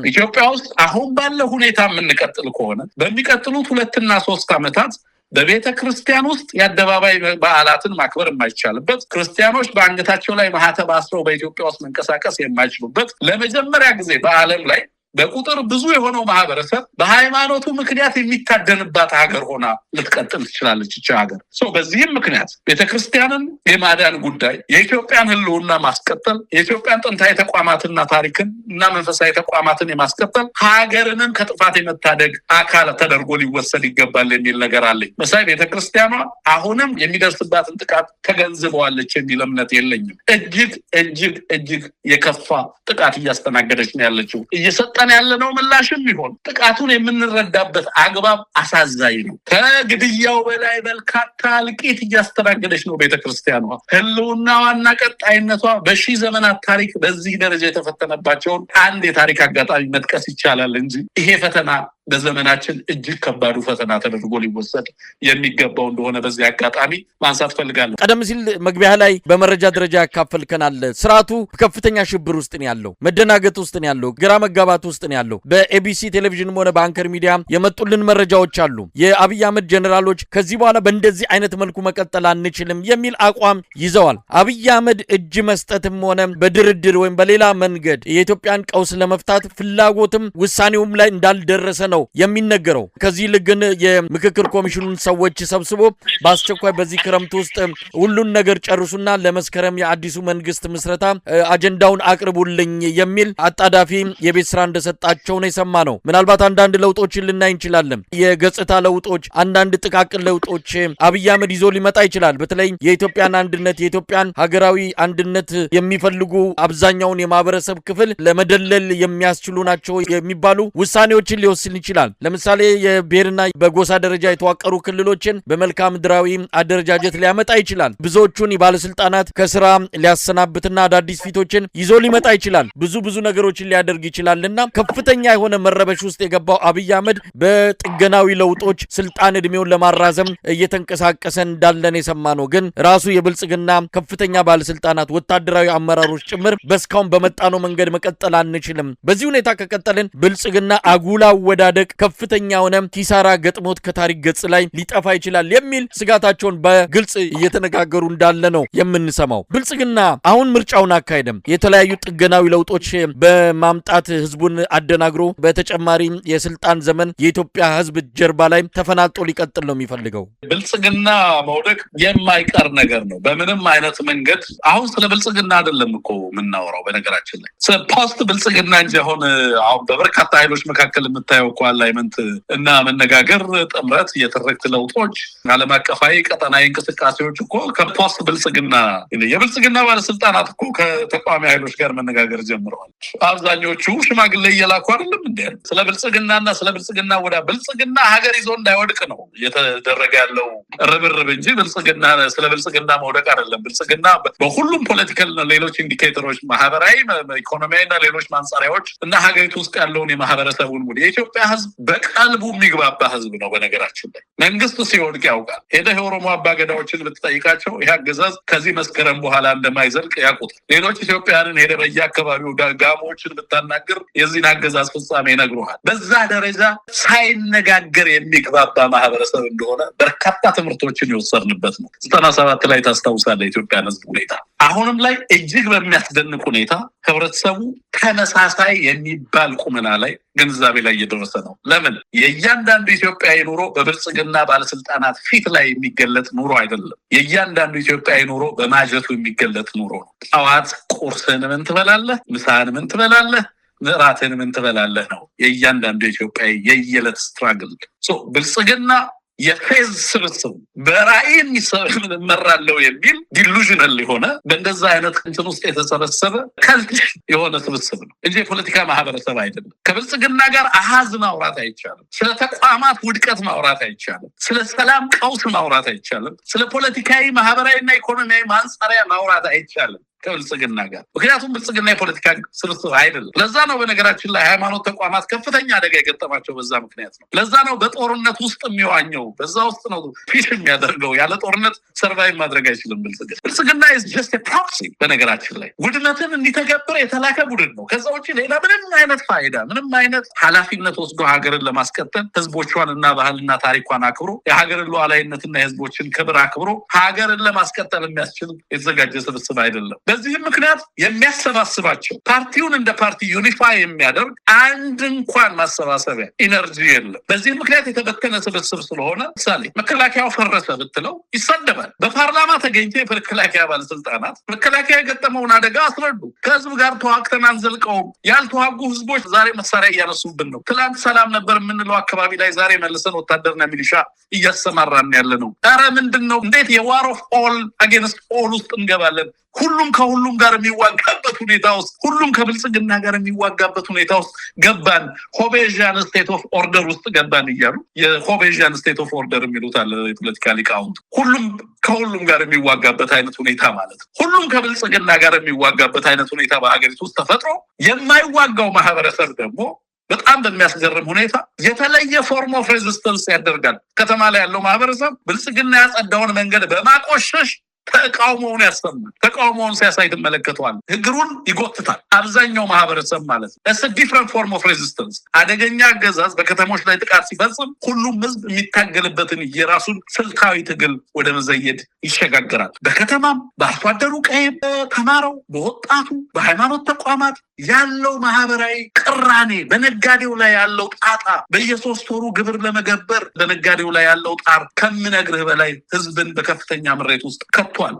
ኢትዮጵያ ውስጥ አሁን ባለው ሁኔታ የምንቀጥል ከሆነ በሚቀጥሉት 2 እና 3 ዓመታት በቤተ ክርስቲያን ውስጥ የአደባባይ በዓላትን ማክበር የማይቻልበት፣ ክርስቲያኖች በአንገታቸው ላይ ማህተብ አስረው በኢትዮጵያ ውስጥ መንቀሳቀስ የማይችሉበት፣ ለመጀመሪያ ጊዜ በዓለም ላይ በቁጥር ብዙ የሆነው ማህበረሰብ በሃይማኖቱ ምክንያት የሚታደንባት ሀገር ሆና ልትቀጥል ትችላለች ይህች ሀገር። በዚህም ምክንያት ቤተክርስቲያንን የማዳን ጉዳይ፣ የኢትዮጵያን ሕልውና ማስቀጠል፣ የኢትዮጵያን ጥንታዊ ተቋማትና ታሪክን እና መንፈሳዊ ተቋማትን የማስቀጠል ሀገርንም ከጥፋት የመታደግ አካል ተደርጎ ሊወሰድ ይገባል የሚል ነገር አለኝ መሳይ። ቤተክርስቲያኗ አሁንም የሚደርስባትን ጥቃት ተገንዝበዋለች የሚል እምነት የለኝም። እጅግ እጅግ እጅግ የከፋ ጥቃት እያስተናገደች ነው ያለችው። እየሰጠን ያለነው ምላሽም ቢሆን ጥቃቱን የምንረዳበት አግባብ አሳዛኝ ነው። ከግድያው በላይ በርካታ እልቂት እያስተናገደች ነው ቤተክርስቲያኗ። ህልውናዋና ቀጣይነቷ በሺህ ዘመናት ታሪክ በዚህ ደረጃ የተፈተነባቸውን አንድ የታሪክ አጋጣሚ መጥቀስ ይቻላል እንጂ ይሄ ፈተና በዘመናችን እጅግ ከባዱ ፈተና ተደርጎ ሊወሰድ የሚገባው እንደሆነ በዚህ አጋጣሚ ማንሳት ፈልጋለሁ። ቀደም ሲል መግቢያ ላይ በመረጃ ደረጃ ያካፈልከናል። ስርዓቱ ከፍተኛ ሽብር ውስጥ ነው ያለው፣ መደናገጥ ውስጥ ነው ያለው፣ ግራ መጋባት ውስጥ ነው ያለው። በኤቢሲ ቴሌቪዥንም ሆነ በአንከር ሚዲያ የመጡልን መረጃዎች አሉ። የአብይ አህመድ ጀነራሎች ከዚህ በኋላ በእንደዚህ አይነት መልኩ መቀጠል አንችልም የሚል አቋም ይዘዋል። አብይ አህመድ እጅ መስጠትም ሆነ በድርድር ወይም በሌላ መንገድ የኢትዮጵያን ቀውስ ለመፍታት ፍላጎትም ውሳኔውም ላይ እንዳልደረሰ ነው የሚነገረው። ከዚህ ልግን የምክክር ኮሚሽኑን ሰዎች ሰብስቦ በአስቸኳይ በዚህ ክረምት ውስጥ ሁሉን ነገር ጨርሱና ለመስከረም የአዲሱ መንግስት ምስረታ አጀንዳውን አቅርቡልኝ የሚል አጣዳፊ የቤት ስራ እንደሰጣቸው ነው የሰማነው። ምናልባት አንዳንድ ለውጦችን ልናይ እንችላለን። የገጽታ ለውጦች፣ አንዳንድ ጥቃቅን ለውጦች አብይ አህመድ ይዞ ሊመጣ ይችላል። በተለይ የኢትዮጵያን አንድነት፣ የኢትዮጵያን ሀገራዊ አንድነት የሚፈልጉ አብዛኛውን የማህበረሰብ ክፍል ለመደለል የሚያስችሉ ናቸው የሚባሉ ውሳኔዎችን ሊወስን ይችላል። ለምሳሌ የብሔርና በጎሳ ደረጃ የተዋቀሩ ክልሎችን በመልክዓ ምድራዊ አደረጃጀት ሊያመጣ ይችላል። ብዙዎቹን ባለስልጣናት ከስራ ሊያሰናብትና አዳዲስ ፊቶችን ይዞ ሊመጣ ይችላል። ብዙ ነገሮችን ሊያደርግ ይችላልና ከፍተኛ የሆነ መረበሽ ውስጥ የገባው አብይ አህመድ በጥገናዊ ለውጦች ስልጣን እድሜውን ለማራዘም እየተንቀሳቀሰ እንዳለን የሰማነው ግን ራሱ የብልጽግና ከፍተኛ ባለስልጣናት ወታደራዊ አመራሮች ጭምር በስካውን በመጣነው መንገድ መቀጠል አንችልም፣ በዚህ ሁኔታ ከቀጠልን ብልጽግና አጉላ ወዳደቅ ከፍተኛ ሆነ ኪሳራ ገጥሞት ከታሪክ ገጽ ላይ ሊጠፋ ይችላል የሚል ስጋታቸውን በግልጽ እየተነጋገሩ እንዳለ ነው የምንሰማው። ብልጽግና አሁን ምርጫውን አካሄደም የተለያዩ ጥገናዊ ለውጦች በማምጣት ህዝቡን አደናግሮ በተጨማሪ የስልጣን ዘመን የኢትዮጵያ ህዝብ ጀርባ ላይ ተፈናጦ ሊቀጥል ነው የሚፈልገው። ብልጽግና መውደቅ የማይቀር ነገር ነው በምንም አይነት መንገድ። አሁን ስለ ብልጽግና አይደለም እኮ የምናወራው በነገራችን ላይ ፖስት ብልጽግና እንጂ አሁን በበርካታ ኃይሎች መካከል የምታየው እኮ አላይመንት እና መነጋገር፣ ጥምረት፣ የትርክት ለውጦች፣ ዓለም አቀፋዊ ቀጠናዊ እንቅስቃሴዎች እኮ ከፖስት ብልጽግና የብልጽግና ባለስልጣናት እኮ ከተቃዋሚ ኃይሎች ጋር መነጋገር ጀምረዋል። አብዛኞቹ ሽማግሌ እየላኩ አይደለም እንዴ ስለ ብልጽግናና ስለ ብልጽግና ወደ ብልጽግና ሀገር ይዞ እንዳይወድቅ ነው የተደረገ ያለው ርብርብ እንጂ ብልጽግና ስለ ብልጽግና መውደቅ አይደለም። ብልጽግና በሁሉም ፖለቲካል እና ሌሎች ኢንዲኬተሮች ማህበራዊ፣ ኢኮኖሚያዊና ሌሎች ማንጻሪያዎች እና ሀገሪቱ ውስጥ ያለውን የማህበረሰቡን ሙሉ የኢትዮጵያ ህዝብ በቀልቡ የሚግባባ ህዝብ ነው። በነገራችን ላይ መንግስት ሲወድቅ ያውቃል። ሄደህ የኦሮሞ አባገዳዎችን ብትጠይቃቸው ይህ አገዛዝ ከዚህ መስከረም በኋላ እንደማይዘልቅ ያውቁታል። ሌሎች ኢትዮጵያውያንን ሄደህ በየአካባቢው ጋሞዎችን ብታናግር የዚህን አገዛዝ ፍጻሜ ይነግሩሃል። በዛ ደረጃ ሳይነጋገር የሚግባባ ማህበረሰብ እንደሆነ በርካታ ትምህርቶችን የወሰድንበት ነው። 97 ላይ ታስታውሳለህ የኢትዮጵያን ህዝብ ሁኔታ። አሁንም ላይ እጅግ በሚያስደንቅ ሁኔታ ህብረተሰቡ ተመሳሳይ የሚባል ቁመና ላይ ግንዛቤ ላይ እየደረሰ ነው። ለምን? የእያንዳንዱ ኢትዮጵያዊ ኑሮ በብልጽግና ባለስልጣናት ፊት ላይ የሚገለጥ ኑሮ አይደለም። የእያንዳንዱ ኢትዮጵያዊ ኑሮ በማጀቱ የሚገለጥ ኑሮ ነው። ጠዋት ቁርስን ምን ትበላለህ? ምሳን ምን ትበላለህ? ምራትን ምን ትበላለህ ነው የእያንዳንዱ ኢትዮጵያዊ የየዕለት ስትራግል። ብልጽግና የፌዝ ስብስብ በራዕይ እመራለሁ የሚል ዲሉዥናል የሆነ በእንደዛ አይነት እንትን ውስጥ የተሰበሰበ ከልትሽ የሆነ ስብስብ ነው እንጂ የፖለቲካ ማህበረሰብ አይደለም። ከብልጽግና ጋር አሃዝ ማውራት አይቻልም። ስለ ተቋማት ውድቀት ማውራት አይቻልም። ስለ ሰላም ቀውስ ማውራት አይቻልም። ስለ ፖለቲካዊ ማህበራዊና ኢኮኖሚያዊ ማንጸሪያ ማውራት አይቻልም ከብልጽግና ጋር። ምክንያቱም ብልጽግና የፖለቲካ ስብስብ አይደለም። ለዛ ነው በነገራችን ላይ ሃይማኖት ተቋማት ከፍተኛ አደጋ የገጠማቸው በዛ ምክንያት ነው። ለዛ ነው በጦርነት ውስጥ የሚዋኘው፣ በዛ ውስጥ ነው ፊሽ የሚያደርገው። ያለ ጦርነት ሰርቫይቭ ማድረግ አይችልም ብልጽግና። ብልጽግና is just a proxy በነገራችን ላይ ውድመትን እንዲተገብር የተላከ ቡድን ነው። ከዛ ውጭ ሌላ ምንም አይነት ፋይዳ፣ ምንም አይነት ኃላፊነት ወስዶ ሀገርን ለማስቀጠል ህዝቦቿን እና ባህልና ታሪኳን አክብሮ የሀገርን ሉዓላዊነትና የህዝቦችን ክብር አክብሮ ሀገርን ለማስቀጠል የሚያስችል የተዘጋጀ ስብስብ አይደለም። በዚህም ምክንያት የሚያሰባስባቸው ፓርቲውን እንደ ፓርቲ ዩኒፋይ የሚያደርግ አንድ እንኳን ማሰባሰቢያ ኢነርጂ የለም። በዚህም ምክንያት የተበተነ ስብስብ ስለሆነ ምሳሌ መከላከያው ፈረሰ ብትለው ይሰደባል። በፓርላማ ተገኝቶ የመከላከያ ባለስልጣናት መከላከያ የገጠመውን አደጋ አስረዱ። ከህዝብ ጋር ተዋግተን አንዘልቀውም። ያልተዋጉ ህዝቦች ዛሬ መሳሪያ እያነሱብን ነው። ትላንት ሰላም ነበር የምንለው አካባቢ ላይ ዛሬ መልሰን ወታደርና ሚሊሻ እያሰማራን ያለ ነው። ኧረ ምንድን ነው? እንዴት የዋር ኦፍ ኦል አጌንስት ኦል ውስጥ እንገባለን? ሁሉም ከሁሉም ጋር የሚዋጋበት ሁኔታ ውስጥ፣ ሁሉም ከብልጽግና ጋር የሚዋጋበት ሁኔታ ውስጥ ገባን። ሆቤዣን ስቴት ኦፍ ኦርደር ውስጥ ገባን እያሉ የሆቤዣን ስቴት ኦፍ ኦርደር የሚሉት አለ የፖለቲካ ሊቃውንት። ሁሉም ከሁሉም ጋር የሚዋጋበት አይነት ሁኔታ ማለት ነው። ሁሉም ከብልጽግና ጋር የሚዋጋበት አይነት ሁኔታ በሀገሪቱ ውስጥ ተፈጥሮ የማይዋጋው ማህበረሰብ ደግሞ በጣም በሚያስገርም ሁኔታ የተለየ ፎርም ኦፍ ሬዚስተንስ ያደርጋል። ከተማ ላይ ያለው ማህበረሰብ ብልጽግና ያጸዳውን መንገድ በማቆሸሽ ተቃውሞውን ያሰማል። ተቃውሞውን ሲያሳይ ትመለከተዋል። እግሩን ይጎትታል። አብዛኛው ማህበረሰብ ማለት ነው። እስ ዲፍረንት ፎርም ኦፍ ሬዚስተንስ። አደገኛ አገዛዝ በከተሞች ላይ ጥቃት ሲፈጽም ሁሉም ህዝብ የሚታገልበትን የራሱን ስልታዊ ትግል ወደ መዘየድ ይሸጋግራል። በከተማም በአርሶ አደሩ ቀይም፣ በተማረው፣ በወጣቱ፣ በሃይማኖት ተቋማት ያለው ማህበራዊ ቅራኔ፣ በነጋዴው ላይ ያለው ጣጣ፣ በየሶስት ወሩ ግብር ለመገበር በነጋዴው ላይ ያለው ጣር ከምነግርህ በላይ ህዝብን በከፍተኛ ምሬት ውስጥ ከቷል።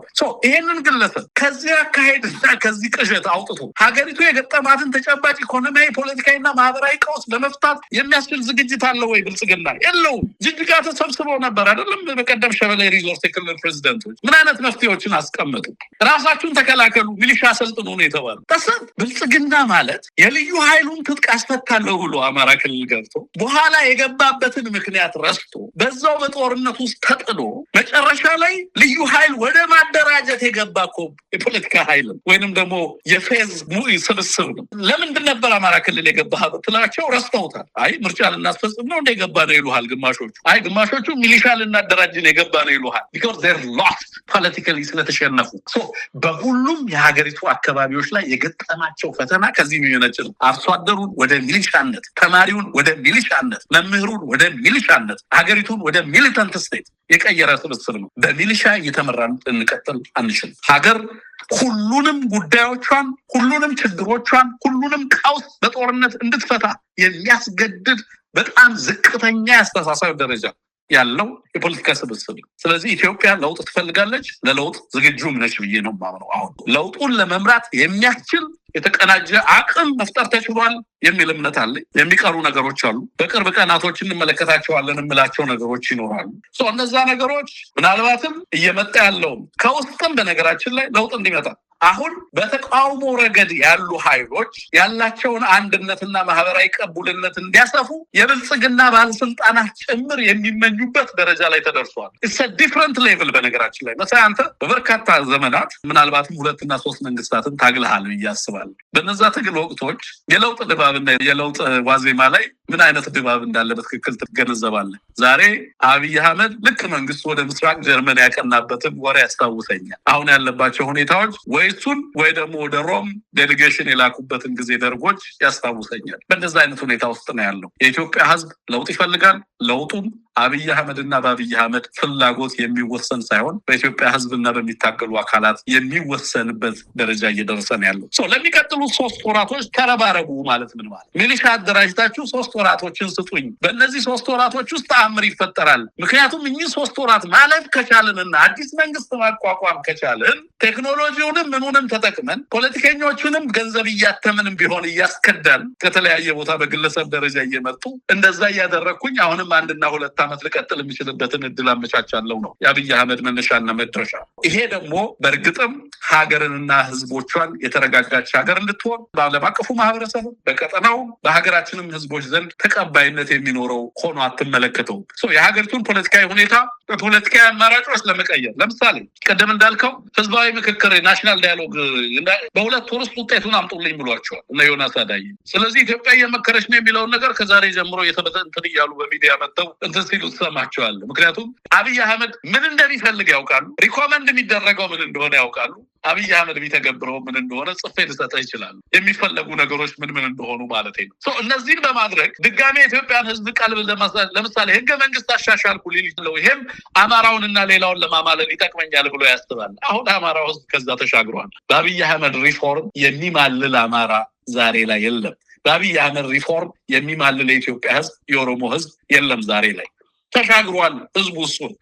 ይሄንን ግለሰብ ከዚህ አካሄድና ከዚህ ቅዠት አውጥቶ ሀገሪቱ የገጠማትን ተጨባጭ ኢኮኖሚያዊ፣ ፖለቲካዊና ማህበራዊ ቀውስ ለመፍታት የሚያስችል ዝግጅት አለ ወይ? ብልጽግና የለውም። ጅጅጋ ተሰብስበው ነበር አይደለም? በቀደም ሸበሌ ሪዞርት የክልል ፕሬዚደንቶች ምን አይነት መፍትሄዎችን አስቀመጡ? ራሳችሁን ተከላከሉ፣ ሚሊሻ አሰልጥኑ ነው የተባሉ። ብልጽግና ማለት የልዩ ኃይሉን ትጥቅ አስፈታለሁ ብሎ አማራ ክልል ገብቶ በኋላ የገባበትን ምክንያት ረስቶ በዛው በጦርነት ውስጥ ተጥሎ መጨረሻ ላይ ልዩ ኃይል ወደ ማደራጀት የገባ እኮ የፖለቲካ ኃይል ወይንም ደግሞ የፌዝ ስብስብ ነው። ለምንድን ነበር አማራ ክልል የገባህ ብትላቸው ረስተውታል። አይ ምርጫ ልናስፈጽም ነው እንደ የገባ ነው ይሉሃል ግማሾቹ። አይ ግማሾቹ ሚሊሻ ልናደራጅ ነው የገባ ነው ይሉሃል። because they're lost politically ስለተሸነፉ። በሁሉም የሀገሪቱ አካባቢዎች ላይ የገጠማቸው ፈተና ከዚህ የሚመነጭ ነው። አርሶ አደሩን ወደ ሚሊሻነት፣ ተማሪውን ወደ ሚሊሻነት፣ መምህሩን ወደ ሚሊሻነት፣ ሀገሪቱን ወደ ሚሊታንት ስቴት የቀየረ ስብስብ ነው። በሚሊሻ እየተመራን እንቀጥል አንችልም። ሀገር ሁሉንም ጉዳዮቿን፣ ሁሉንም ችግሮቿን፣ ሁሉንም ቀውስ በጦርነት እንድትፈታ የሚያስገድድ በጣም ዝቅተኛ ያስተሳሰብ ደረጃ ያለው የፖለቲካ ስብስብ ነው። ስለዚህ ኢትዮጵያ ለውጥ ትፈልጋለች፣ ለለውጥ ዝግጁም ነች ብዬ ነው የማምነው። አሁን ለውጡን ለመምራት የሚያስችል የተቀናጀ አቅም መፍጠር ተችሏል የሚል እምነት አለ። የሚቀሩ ነገሮች አሉ። በቅርብ ቀናቶች እንመለከታቸዋለን የምላቸው ነገሮች ይኖራሉ። እነዛ ነገሮች ምናልባትም እየመጣ ያለው ከውስጥም በነገራችን ላይ ለውጥ እንዲመጣ አሁን በተቃውሞ ረገድ ያሉ ኃይሎች ያላቸውን አንድነትና ማህበራዊ ቅቡልነት እንዲያሰፉ የብልጽግና ባለስልጣናት ጭምር የሚመኙበት ደረጃ ላይ ተደርሷል። it's a different level በነገራችን ላይ መሳይ አንተ በበርካታ ዘመናት ምናልባትም 2 እና 3 መንግስታትን ታግለሃል ብዬ አስባለሁ። በነዛ ትግል ወቅቶች የለውጥ ድባብና የለውጥ ዋዜማ ላይ ምን አይነት ድባብ እንዳለ በትክክል ትገነዘባለህ። ዛሬ አብይ አህመድ ልክ መንግስት ወደ ምስራቅ ጀርመን ያቀናበትን ወሬ ያስታውሰኛል። አሁን ያለባቸው ሁኔታዎች ወይ እሱን ወይ ደግሞ ወደ ሮም ዴሌጌሽን የላኩበትን ጊዜ ደርጎች ያስታውሰኛል። በእንደዛ አይነት ሁኔታ ውስጥ ነው ያለው። የኢትዮጵያ ህዝብ ለውጥ ይፈልጋል። ለውጡም አብይ አህመድና በአብይ አህመድ ፍላጎት የሚወሰን ሳይሆን በኢትዮጵያ ህዝብና በሚታገሉ አካላት የሚወሰንበት ደረጃ እየደረሰ ነው ያለው። ለሚቀጥሉት 3 ወራቶች ተረባረቡ ማለት ምን ማለት? ሚሊሻ አደራጅታችሁ 3 ወራቶችን ስጡኝ። በእነዚህ 3 ወራቶች ውስጥ ተአምር ይፈጠራል። ምክንያቱም እኚህ 3 ወራት ማለፍ ከቻልንና አዲስ መንግስት ማቋቋም ከቻልን ቴክኖሎጂውንም ምኑንም ተጠቅመን ፖለቲከኞቹንም ገንዘብ እያተምንም ቢሆን እያስከዳን ከተለያየ ቦታ በግለሰብ ደረጃ እየመጡ እንደዛ እያደረኩኝ አሁንም 1 እና 2 ዓመት ልቀጥል የሚችልበትን እድል አመቻቻለሁ ነው የአብይ አህመድ መነሻና መድረሻ። ይሄ ደግሞ በእርግጥም ሀገርንና ህዝቦቿን የተረጋጋች ሀገር እንድትሆን በዓለም አቀፉ ማህበረሰብ በቀጠናው በሀገራችንም ህዝቦች ዘንድ ተቀባይነት የሚኖረው ሆኖ አትመለከተው። የሀገሪቱን ፖለቲካዊ ሁኔታ በፖለቲካዊ አማራጮች ለመቀየር ለምሳሌ ቀደም እንዳልከው ህዝባዊ ምክክር ናሽናል ዳያሎግ በ2 ወር ውስጥ ውጤቱን አምጡልኝ ብሏቸዋል እና ዮናስ አዳይ። ስለዚህ ኢትዮጵያ እየመከረች ነው የሚለውን ነገር ከዛሬ ጀምሮ የተበተንትን እያሉ በሚዲያ መጥተው እንትን ሲሉ ትሰማቸዋለህ። ምክንያቱም አብይ አህመድ ምን እንደሚፈልግ ያውቃሉ። ሪኮመንድ የሚደረገው ምን እንደሆነ ያውቃሉ። አብይ አህመድ የሚተገብረው ምን እንደሆነ ጽፌ ልሰጥህ ይችላል። የሚፈለጉ ነገሮች ምን እንደሆኑ ማለት ነው። እነዚህን በማድረግ ድጋሜ የኢትዮጵያን ህዝብ ቀልብ ለምሳሌ ህገ መንግስት አሻሻልኩ ሊል ይችላል። ይሄም አማራውንና ሌላውን ለማማለል ይጠቅመኛል ብሎ ያስባል። አሁን አማራው ህዝብ ከዛ ተሻግሯል። በአብይ አህመድ ሪፎርም የሚማልል አማራ ዛሬ ላይ የለም። በአብይ አህመድ ሪፎርም የሚማልል የኢትዮጵያ ህዝብ የኦሮሞ ህዝብ የለም ዛሬ ላይ ተሻግሯል። ህዝቡ እሱን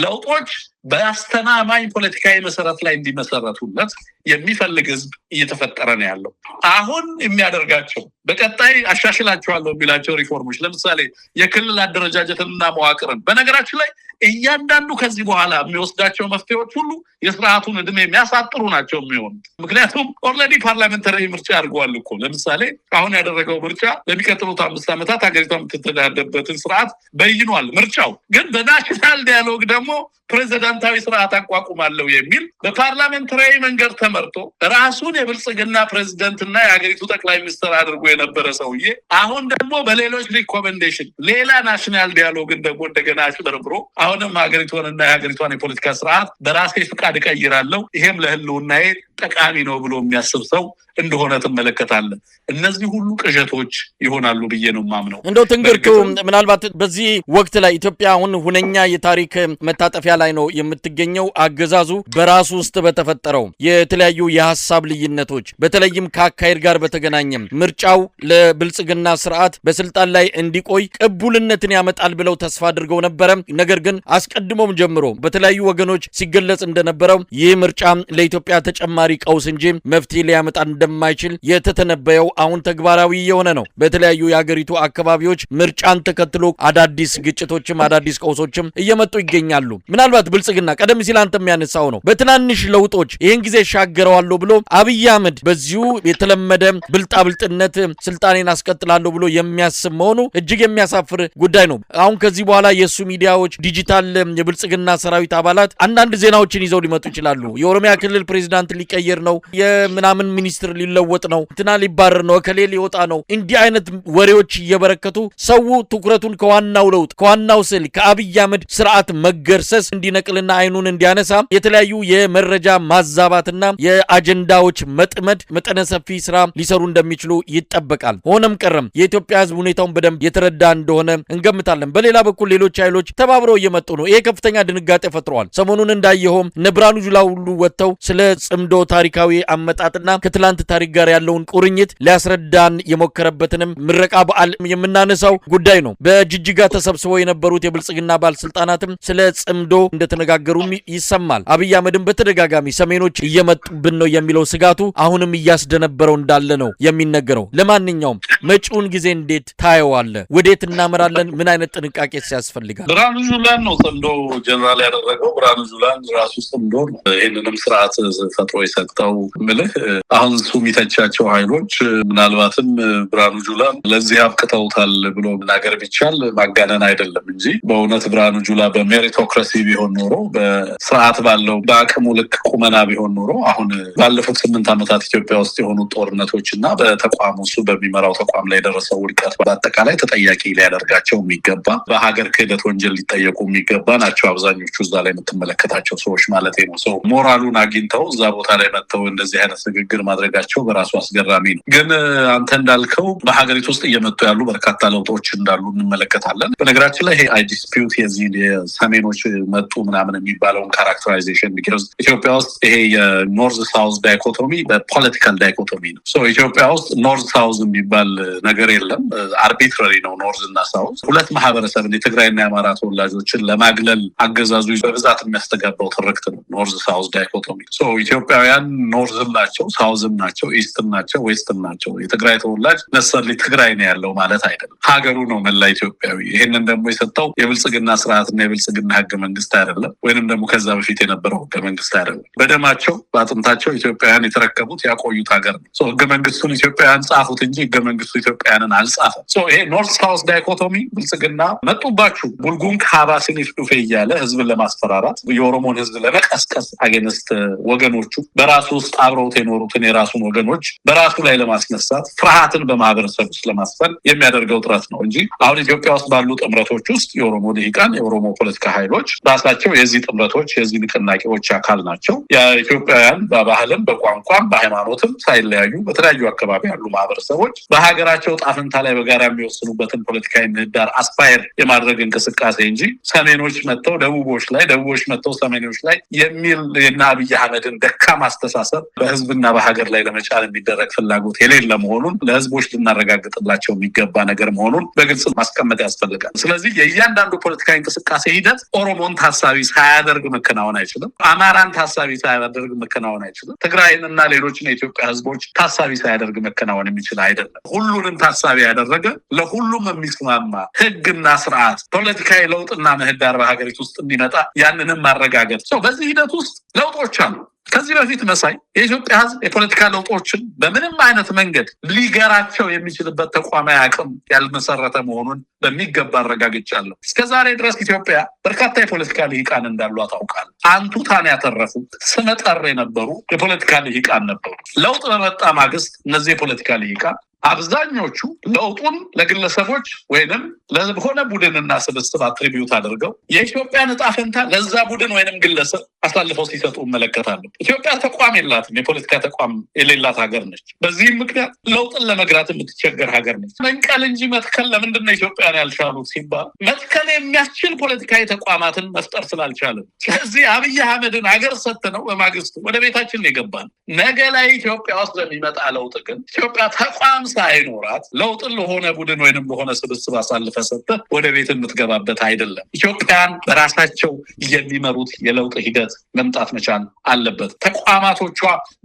ለውጦች በአስተማማኝ ፖለቲካዊ መሰረት ላይ እንዲመሰረቱለት የሚፈልግ ህዝብ እየተፈጠረ ነው ያለው። አሁን የሚያደርጋቸው በቀጣይ አሻሽላቸዋለሁ የሚላቸው ሪፎርሞች ለምሳሌ የክልል አደረጃጀትንና መዋቅርን በነገራችን ላይ እያንዳንዱ ከዚህ በኋላ የሚወስዳቸው መፍትሄዎች ሁሉ የስርዓቱን እድሜ የሚያሳጥሩ ናቸው የሚሆኑት። ምክንያቱም ኦልሬዲ ፓርላሜንታሪ ምርጫ አድርገዋል እኮ። ለምሳሌ አሁን ያደረገው ምርጫ ለሚቀጥሉት 5 ዓመታት ሀገሪቷ የምትተዳደርበትን ስርዓት በይኗል። ምርጫው ግን በናሽናል ዳያሎግ ደግሞ ፕሬዚዳንታዊ ስርዓት አቋቁማለሁ የሚል በፓርላሜንታሪ መንገድ ተመርጦ ራሱን የብልጽግና ፕሬዚደንትና የሀገሪቱ ጠቅላይ ሚኒስትር አድርጎ የነበረ ሰውዬ አሁን ደግሞ በሌሎች ሪኮሜንዴሽን ሌላ ናሽናል ዲያሎግን ደግሞ እንደገና አጭበርብሮ አሁንም ሀገሪቷንና የሀገሪቷን የፖለቲካ ስርዓት በራሴ ፍቃድ እቀይራለሁ፣ ይሄም ለህልውናዬ ጠቃሚ ነው ብሎ የሚያስብ ሰው እንደሆነ ትመለከታለህ። እነዚህ ሁሉ ቅዠቶች ይሆናሉ ብዬ ነው የማምነው። እንደው ትንግርቱ ምናልባት በዚህ ወቅት ላይ ኢትዮጵያ አሁን ሁነኛ የታሪክ መታጠፊያ ላይ ነው የምትገኘው። አገዛዙ በራሱ ውስጥ በተፈጠረው የተለያዩ የሐሳብ ልዩነቶች በተለይም ከአካሄድ ጋር በተገናኘም ምርጫው ለብልጽግና ስርዓት በስልጣን ላይ እንዲቆይ ቅቡልነትን ያመጣል ብለው ተስፋ አድርገው ነበረ። ነገር ግን አስቀድሞም ጀምሮ በተለያዩ ወገኖች ሲገለጽ እንደነበረው ይህ ምርጫ ለኢትዮጵያ ተጨማሪ ቀውስ እንጂ መፍትሄ ሊያመጣ እንደማይችል የተተነበየው አሁን ተግባራዊ የሆነ ነው። በተለያዩ የሀገሪቱ አካባቢዎች ምርጫን ተከትሎ አዳዲስ ግጭቶችም አዳዲስ ቀውሶችም እየመጡ ይገኛሉ። ምናልባት ብልጽግና ቀደም ሲል አንተ የሚያነሳው ነው በትናንሽ ለውጦች ይህን ጊዜ ሻገረዋለሁ ብሎ አብይ አህመድ በዚሁ የተለመደ ብልጣብልጥነት ስልጣኔን አስቀጥላለሁ ብሎ የሚያስብ መሆኑ እጅግ የሚያሳፍር ጉዳይ ነው። አሁን ከዚህ በኋላ የሱ ሚዲያዎች ዲጂታል የብልጽግና ሰራዊት አባላት አንዳንድ ዜናዎችን ይዘው ሊመጡ ይችላሉ። የኦሮሚያ ክልል ፕሬዚዳንት ሊቀየር ነው፣ የምናምን ሚኒስትር ሊለወጥ ነው፣ እንትና ሊባረር ነው፣ ከሌ ሊወጣ ነው። እንዲህ አይነት ወሬዎች እየበረከቱ ሰው ትኩረቱን ከዋናው ለውጥ ከዋናው ስል ከአብይ አህመድ ስርዓት መገርሰስ እንዲነቅልና አይኑን እንዲያነሳ የተለያዩ የመረጃ ማዛባትና የአጀንዳዎች መጥመድ መጠነ ሰፊ ስራ ሊሰሩ እንደሚችሉ ይጠበቃል። ሆነም ቀረም የኢትዮጵያ ህዝብ ሁኔታውን በደንብ የተረዳ እንደሆነ እንገምታለን። በሌላ በኩል ሌሎች ኃይሎች ተባብረው እየመጡ ነው። ይሄ ከፍተኛ ድንጋጤ ፈጥሯል። ሰሞኑን እንዳየኸውም ብርሃኑ ጁላ ሁሉ ወጥተው ስለ ጽምዶ ታሪካዊ አመጣጥና ከትላንት ታሪክ ጋር ያለውን ቁርኝት ሊያስረዳን የሞከረበትንም ምረቃ በዓል የምናነሳው ጉዳይ ነው። በጅጅጋ ተሰብስበው የነበሩት የብልጽግና ባለስልጣናትም ስለ ጽምዶ እንደተነጋገሩም ይሰማል። አብይ አህመድም በተደጋጋሚ ሰሜኖች እየመጡብን ነው የሚለው ስጋቱ አሁንም እያስደነበረው እንዳለ ነው የሚነገረው። ለማንኛውም መጪውን ጊዜ እንዴት ታየዋለህ? ወዴት እናመራለን? ምን አይነት ጥንቃቄ ያስፈልጋል? ብርሃኑ ጁላን ነው ጽምዶ ጀነራል ያደረገው። ብርሃኑ ጁላን ራሱ ጽምዶ ነው ይህንንም ስርዓት ፈጥሮ የሰጠው ምልህ። አሁን እሱ የሚተቻቸው ኃይሎች ምናልባትም ብርሃኑ ጁላን ለዚህ አብቅተውታል ብሎ መናገር ቢቻል ማጋነን አይደለም እንጂ በእውነት ብርሃኑ ጁላ በሜሪቶክራሲ ቢሆን ኖሮ በስርዓት ባለው በአቅሙ ልክ ቁመና ቢሆን ኖሮ አሁን ባለፉት 8 ዓመታት ኢትዮጵያ ውስጥ የሆኑ ጦርነቶች እና በተቋሙ እሱ በሚመራው ተቋም ላይ የደረሰው ውድቀት በአጠቃላይ ተጠያቂ ሊያደርጋቸው የሚገባ በሀገር ክህደት ወንጀል ሊጠየቁ የሚገባ ናቸው። አብዛኞቹ እዛ ላይ የምትመለከታቸው ሰዎች ማለት ነው። ሰው ሞራሉን አግኝተው እዛ ቦታ ላይ መጥተው እንደዚህ አይነት ንግግር ማድረጋቸው በራሱ አስገራሚ ነው። ግን አንተ እንዳልከው በሀገሪቱ ውስጥ እየመጡ ያሉ በርካታ ለውጦች እንዳሉ እንመለከታለን። በነገራችን ላይ ይሄ አይ ዲስፒዩት የዚህ የሰሜኖች መጡ ምናምን የሚባለውን ካራክተራይዜሽን ቢኮዝ ኢትዮጵያ ውስጥ ይሄ የኖርዝ ሳውዝ ዳይኮቶሚ በፖለቲካል ዳይኮቶሚ ነው። ኢትዮጵያ ውስጥ ኖርዝ ሳውዝ የሚባል ነገር የለም። አርቢትራሪ ነው ኖርዝ እና ሳውዝ። ሁለት ማህበረሰብን የትግራይና የአማራ ተወላጆችን ለማግለል አገዛዙ በብዛት የሚያስተጋባው ትርክት ነው ኖርዝ ሳውዝ ዳይኮቶሚ። ኢትዮጵያውያን ኖርዝም ናቸው፣ ሳውዝም ናቸው፣ ኢስትም ናቸው፣ ዌስትም ናቸው። የትግራይ ተወላጅ ነሰርሊ ትግራይ ነው ያለው ማለት አይደለም። ሀገሩ ነው መላ ኢትዮጵያዊ። ይህንን ደግሞ የሰጠው የብልጽግና ስርዓትና የብልጽግና ህገ መንግስት አይደለም፣ ወይንም ደግሞ ከዛ በፊት የነበረው ህገ መንግስት አይደለም። በደማቸው በአጥንታቸው ኢትዮጵያውያን የተረከቡት ያቆዩት ሀገር ነው። ህገ መንግስቱን ኢትዮጵያውያን ጻፉት እንጂ ህገ መንግስቱ ኢትዮጵያውያንን አልጻፈም። ይሄ ኖርዝ ሳውዝ ዳይኮቶሚ ብልጽግና መጡባችሁ ቡልጉን ከሀባሲን ይፍዱፌ እያለ ህዝብን ለማስፈራራት የኦሮሞን ህዝብ ለመቀስቀስ አገንስት ወገኖቹ በራሱ ውስጥ አብረውት የኖሩትን የራሱን ወገኖች በራሱ ላይ ለማስነሳት ፍርሃትን በማህበረሰብ ውስጥ ለማስፈን የሚያደርገው ጥረት ነው እንጂ አሁን ኢትዮጵያ ውስጥ ባሉ ጥምረቶች ውስጥ የኦሮሞ ልሂቃን፣ የኦሮሞ ፖለቲካ ኃይሎች ራሳቸው የዚህ ጥምረቶች የዚህ ንቅናቄዎች አካል ናቸው። የኢትዮጵያውያን በባህልም በቋንቋም በሃይማኖትም ሳይለያዩ በተለያዩ አካባቢ ያሉ ማህበረሰቦች በሀገራቸው ጣፍንታ ላይ በጋራ የሚወስኑበትን ፖለቲካዊ ምህዳር አስፓየር የማድረግ እንቅስቃሴ እንጂ ሰሜኖች መጥተው ደቡቦች ላይ፣ ደቡቦች መጥተው ሰሜኖች ላይ የሚል የና አብይ አህመድን ደካማ አስተሳሰብ በህዝብና በሀገር ላይ ለመጫን የሚደረግ ፍላጎት የሌለ መሆኑን ለህዝቦች ልናረጋግጥላቸው የሚገባ ነገር መሆኑን በግልጽ ማስቀመጥ ያስፈልጋል። ስለዚህ የእያንዳንዱ ፖለቲካዊ እንቅስቃሴ ሂደት ኦሮሞን ታሳቢ ሳያደርግ መከናወን አይችልም። አማራን ታሳቢ ሳያደርግ መከናወን አይችልም። ትግራይንና ሌሎችን የኢትዮጵያ ህዝቦች ታሳቢ ሳያደርግ መከናወን የሚችል አይደለም። ሁሉንም ታሳቢ ያደረገ ለሁሉም የሚስማማ ህግና ስርዓት ፖለቲካዊ ለውጥና ምህዳር በሀገሪቱ ውስጥ እንዲመጣ ያንንም ማረጋገጥ። በዚህ ሂደት ውስጥ ለውጦች አሉ። ከዚህ በፊት መሳይ የኢትዮጵያ ህዝብ የፖለቲካ ለውጦችን በምንም አይነት መንገድ ሊገራቸው የሚችልበት ተቋማዊ አቅም ያልመሰረተ መሆኑን በሚገባ አረጋግጫለሁ። እስከዛሬ ድረስ ኢትዮጵያ በርካታ የፖለቲካ ልሂቃን እንዳሏት አውቃለሁ። አንቱታን ያተረፉ ስመጠር የነበሩ የፖለቲካ ልሂቃን ነበሩ። ለውጥ በመጣ ማግስት እነዚህ የፖለቲካ ልሂቃን አብዛኞቹ ለውጡን ለግለሰቦች ወይንም ለሆነ ቡድንና ስብስብ አትሪቢዩት አድርገው የኢትዮጵያን ዕጣ ፈንታ ለዛ ቡድን ወይንም ግለሰብ አሳልፈው ሲሰጡ እመለከታለሁ። ኢትዮጵያ ተቋም የላትም። የፖለቲካ ተቋም የሌላት ሀገር ነች። በዚህም ምክንያት ለውጥን ለመግራት የምትቸገር ሀገር ነች። መንቀል እንጂ መትከል ለምንድነው ኢትዮጵያን ያልቻሉት ሲባል መትከል የሚያስችል ፖለቲካዊ ተቋማትን መፍጠር ስላልቻለን። ስለዚህ አብይ አህመድን ሀገር ሰጥተነው በማግስቱ ወደ ቤታችን የገባን። ነገ ላይ ኢትዮጵያ ውስጥ ለሚመጣ ለውጥ ግን ኢትዮጵያ ተቋም ሳይኖራት ለውጥን ለሆነ ቡድን ወይንም ለሆነ ስብስብ አሳልፈ ሰጥተህ ወደ ቤት የምትገባበት አይደለም። ኢትዮጵያን በራሳቸው የሚመሩት የለውጥ ሂደት መምጣት መቻል አለበት። ተቋማቶቿ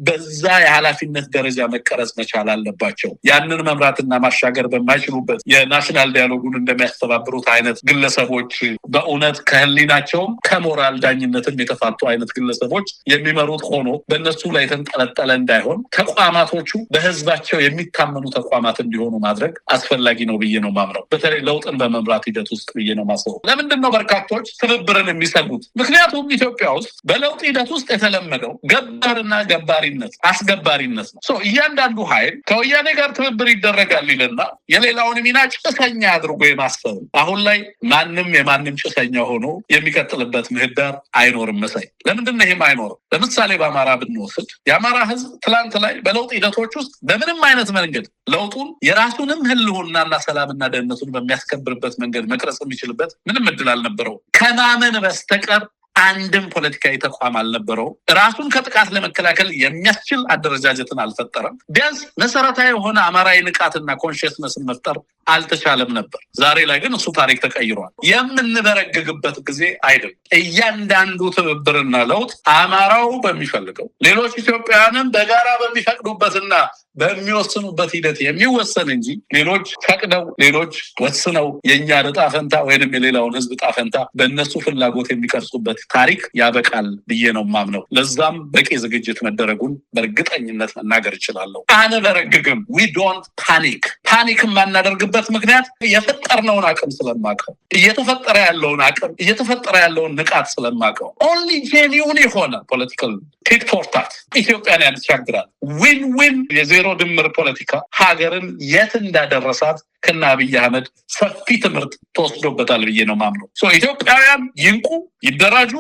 በዛ የኃላፊነት ደረጃ መቀረጽ መቻል አለባቸው። ያንን መምራትና ማሻገር በማይችሉበት የናሽናል ዲያሎጉን እንደሚያስተባብሩት አይነት ግለሰቦች በእውነት ከህሊናቸውም ከሞራል ዳኝነትም የተፋቱ አይነት ግለሰቦች የሚመሩት ሆኖ በእነሱ ላይ የተንጠለጠለ እንዳይሆን ተቋማቶቹ በህዝባቸው የሚታመኑ ተቋማት እንዲሆኑ ማድረግ አስፈላጊ ነው ብዬ ነው ማምነው። በተለይ ለውጥን በመምራት ሂደት ውስጥ ብዬ ነው ማስበው። ለምንድነው በርካቶች ትብብርን የሚሰጉት? ምክንያቱም ኢትዮጵያ ውስጥ በለውጥ ሂደት ውስጥ የተለመደው ገባርና ገባሪነት አስገባሪነት ነው። እያንዳንዱ ኃይል ከወያኔ ጋር ትብብር ይደረጋል ይልና የሌላውን ሚና ጭሰኛ አድርጎ የማሰብ አሁን ላይ ማንም የማንም ጭሰኛ ሆኖ የሚቀጥልበት ምህዳር አይኖርም መሳይ። ለምንድነው ይሄም አይኖርም? ለምሳሌ በአማራ ብንወስድ የአማራ ህዝብ ትላንት ላይ በለውጥ ሂደቶች ውስጥ በምንም አይነት መንገድ ለውጡን የራሱንም ህልውናና ሰላምና ደህንነቱን በሚያስከብርበት መንገድ መቅረጽ የሚችልበት ምንም እድል አልነበረው። ከማመን በስተቀር አንድም ፖለቲካዊ ተቋም አልነበረው። ራሱን ከጥቃት ለመከላከል የሚያስችል አደረጃጀትን አልፈጠረም። ቢያንስ መሰረታዊ የሆነ አማራዊ ንቃትና ኮንሽስነስን መፍጠር አልተቻለም ነበር። ዛሬ ላይ ግን እሱ ታሪክ ተቀይሯል። የምንበረግግበት ጊዜ አይደለም። እያንዳንዱ ትብብርና ለውጥ አማራው በሚፈልገው ሌሎች ኢትዮጵያውያንም በጋራ በሚፈቅዱበትና በሚወስኑበት ሂደት የሚወሰን እንጂ ሌሎች ፈቅደው ሌሎች ወስነው የኛ ዕጣ ፈንታ ወይንም የሌላውን ህዝብ ዕጣ ፈንታ በእነሱ ፍላጎት የሚቀርጹበት ታሪክ ያበቃል ብዬ ነው ማምነው። ለዛም በቂ ዝግጅት መደረጉን በእርግጠኝነት መናገር እችላለሁ። አንበረግግም። we don't panic። ፓኒክ የማናደርግበት ምክንያት የፈጠርነውን አቅም ስለማቀው፣ እየተፈጠረ ያለውን አቅም፣ እየተፈጠረ ያለውን ንቃት ስለማቀው only genuine የሆነ ፖለቲካል ቲት ፎር ታት ኢትዮጵያን ያሻግራል። ዊን ዊን የዜሮ ድምር ፖለቲካ ሀገርን የት እንዳደረሳት ከነ አብይ አህመድ ሰፊ ትምህርት ተወስዶበታል ብዬ ነው ማምነው። ኢትዮጵያውያን ይንቁ፣ ይደራጁ፣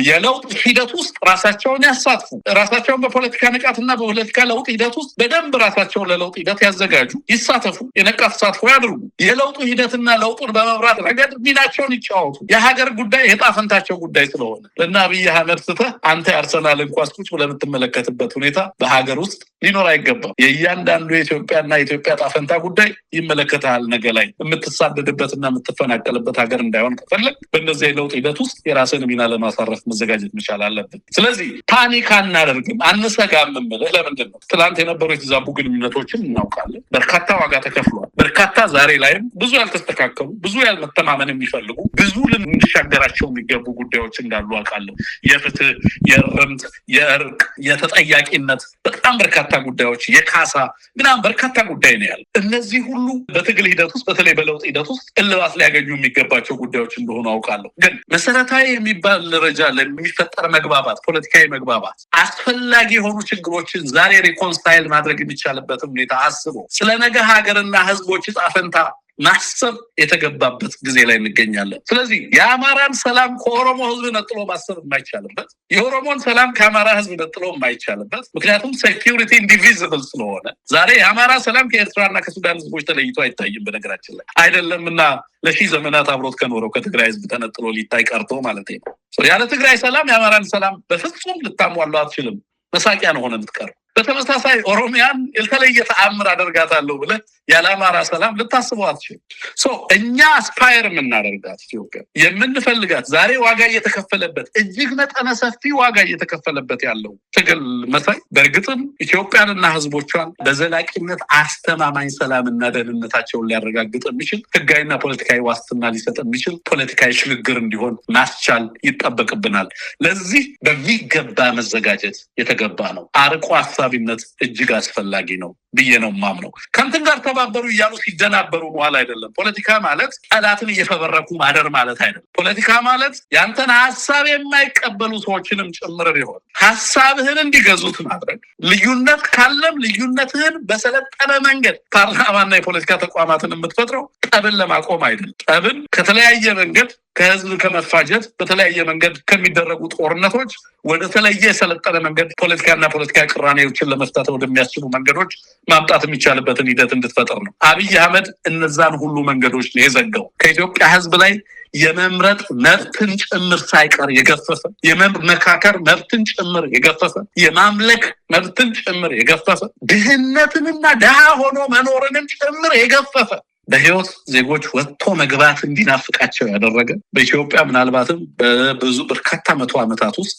የለውጥ ሂደት ውስጥ ራሳቸውን ያሳትፉ፣ ራሳቸውን በፖለቲካ ንቃትና በፖለቲካ ለውጥ ሂደት ውስጥ በደንብ ራሳቸውን ለለውጥ ሂደት ያዘጋጁ፣ ይሳተፉ፣ የነቃ ተሳትፎ ያድርጉ። የለውጡ ሂደትና ለውጡን በመብራት ረገድ ሚናቸውን ይጫወቱ። የሀገር ጉዳይ የጣፈንታቸው ጉዳይ ስለሆነ ለና አብይ አህመድ ስተህ አንተ ያርሰናልን ኳስ ቁጭ ብለህ የምትመለከትበት ሁኔታ በሀገር ውስጥ ሊኖር አይገባም። የእያንዳንዱ የኢትዮጵያና የኢትዮጵያ ጣፈንታ ጉዳይ ይመለከታል። ነገ ላይ የምትሳደድበትና የምትፈናቀልበት ሀገር እንዳይሆን ከፈለግ በእነዚህ የለውጥ ሂደት ውስጥ የራስን ሚና ለማሳረፍ መዘጋጀት መቻል አለብን። ስለዚህ ፓኒክ አናደርግም፣ አንሰጋም። የምልህ ለምንድን ነው? ትላንት የነበሩ የተዛቡ ግንኙነቶችን እናውቃለን። በርካታ ዋጋ ተከፍሏል። በርካታ ዛሬ ላይም ብዙ ያልተስተካከሉ፣ ብዙ ያልመተማመን የሚፈልጉ፣ ብዙ ልንሻገራቸው የሚገቡ ጉዳዮች እንዳሉ አውቃለሁ። የፍትህ፣ የእርምት፣ የእርቅ፣ የተጠያቂነት በጣም በርካታ ጉዳዮች፣ የካሳ ምናምን በርካታ ጉዳይ ነው ያለ። እነዚህ ሁሉ በትግል ሂደት ውስጥ በተለይ በለውጥ ሂደት ውስጥ እልባት ሊያገኙ የሚገባቸው ጉዳዮች እንደሆኑ አውቃለሁ። ግን መሰረታዊ የሚባል ደረጃ ለሚፈጠር መግባባት፣ ፖለቲካዊ መግባባት አስፈላጊ የሆኑ ችግሮችን ዛሬ ሪኮንስታይል ማድረግ የሚቻልበትን ሁኔታ አስቦ ስለ ነገ ሀገርና ህዝቦች ዕጣ ፈንታ ማሰብ የተገባበት ጊዜ ላይ እንገኛለን። ስለዚህ የአማራን ሰላም ከኦሮሞ ህዝብ ነጥሎ ማሰብ የማይቻልበት፣ የኦሮሞን ሰላም ከአማራ ህዝብ ነጥሎ የማይቻልበት፣ ምክንያቱም ሴኪሪቲ ኢንዲቪዚብል ስለሆነ ዛሬ የአማራ ሰላም ከኤርትራና ከሱዳን ህዝቦች ተለይቶ አይታይም። በነገራችን ላይ አይደለምና ለሺህ ዘመናት አብሮት ከኖረው ከትግራይ ህዝብ ተነጥሎ ሊታይ ቀርቶ ማለት ነው። ያለ ትግራይ ሰላም የአማራን ሰላም በፍጹም ልታሟላው አትችልም። መሳቂያ ነው ሆነ የምትቀር። በተመሳሳይ ኦሮሚያን የተለየ ተአምር አደርጋታለሁ ብለህ ያለ አማራ ሰላም ልታስበው አትችልም። እኛ አስፓየር የምናደርጋት ኢትዮጵያ የምንፈልጋት ዛሬ ዋጋ እየተከፈለበት እጅግ መጠነ ሰፊ ዋጋ እየተከፈለበት ያለው ትግል መሳይ በእርግጥም ኢትዮጵያንና ህዝቦቿን በዘላቂነት አስተማማኝ ሰላምና ደህንነታቸውን ሊያረጋግጥ የሚችል ህጋዊና ፖለቲካዊ ዋስትና ሊሰጥ የሚችል ፖለቲካዊ ሽግግር እንዲሆን ማስቻል ይጠበቅብናል። ለዚህ በሚገባ መዘጋጀት የተገባ ነው። አርቆ ሀሳቢነት እጅግ አስፈላጊ ነው ብዬ ነው ማምነው። ከንትን ጋር ተባበሩ እያሉ ሲደናበሩ በኋላ አይደለም። ፖለቲካ ማለት ጠላትን እየፈበረኩ ማደር ማለት አይደለም። ፖለቲካ ማለት ያንተን ሀሳብ የማይቀበሉ ሰዎችንም ጭምር ቢሆን ሀሳብህን እንዲገዙት ማድረግ፣ ልዩነት ካለም ልዩነትህን በሰለጠነ መንገድ ፓርላማና የፖለቲካ ተቋማትን የምትፈጥረው ጠብን ለማቆም አይደለም። ጠብን ከተለያየ መንገድ ከህዝብ ከመፋጀት በተለያየ መንገድ ከሚደረጉ ጦርነቶች ወደ ተለየ የሰለጠነ መንገድ ፖለቲካና ፖለቲካ ቅራኔዎችን ለመፍታት ወደሚያስችሉ መንገዶች ማምጣት የሚቻልበትን ሂደት እንድትፈጥር ነው። አብይ አህመድ እነዛን ሁሉ መንገዶች ነው የዘጋው። ከኢትዮጵያ ህዝብ ላይ የመምረጥ መብትን ጭምር ሳይቀር የገፈፈ፣ የመመካከር መብትን ጭምር የገፈፈ፣ የማምለክ መብትን ጭምር የገፈፈ፣ ድህነትንና ድሃ ሆኖ መኖርንም ጭምር የገፈፈ፣ በህይወት ዜጎች ወጥቶ መግባት እንዲናፍቃቸው ያደረገ፣ በኢትዮጵያ ምናልባትም በብዙ በርካታ መቶ ዓመታት ውስጥ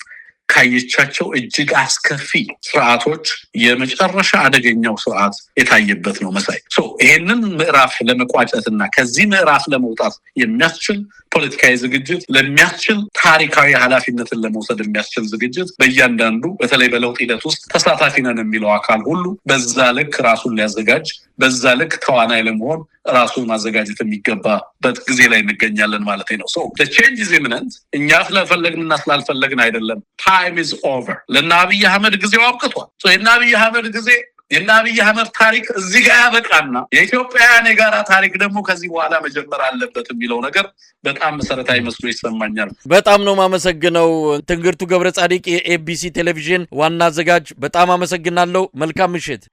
ካየቻቸው እጅግ አስከፊ ስርዓቶች የመጨረሻ አደገኛው ስርዓት የታየበት ነው መሳይ። ይሄንን ምዕራፍ ለመቋጨትና ከዚህ ምዕራፍ ለመውጣት የሚያስችል ፖለቲካዊ ዝግጅት፣ ለሚያስችል ታሪካዊ ኃላፊነትን ለመውሰድ የሚያስችል ዝግጅት በእያንዳንዱ በተለይ በለውጥ ሂደት ውስጥ ተሳታፊ ነን የሚለው አካል ሁሉ በዛ ልክ ራሱን ሊያዘጋጅ፣ በዛ ልክ ተዋናይ ለመሆን ራሱን ማዘጋጀት የሚገባበት ጊዜ ላይ እንገኛለን ማለት ነው። the change is imminent። እኛ ስለፈለግንና ስላልፈለግን አይደለም። time is over። ለና አብይ አህመድ ጊዜው አብቅቷል። የና አብይ አህመድ ጊዜ የና አብይ አህመድ ታሪክ እዚህ ጋር ያበቃና የኢትዮጵያውያን የጋራ ታሪክ ደግሞ ከዚህ በኋላ መጀመር አለበት የሚለው ነገር በጣም መሰረታዊ መስሎ ይሰማኛል። በጣም ነው ማመሰግነው። ትንግርቱ ገብረ ጻዲቅ የኤቢሲ ቴሌቪዥን ዋና አዘጋጅ፣ በጣም አመሰግናለሁ። መልካም ምሽት።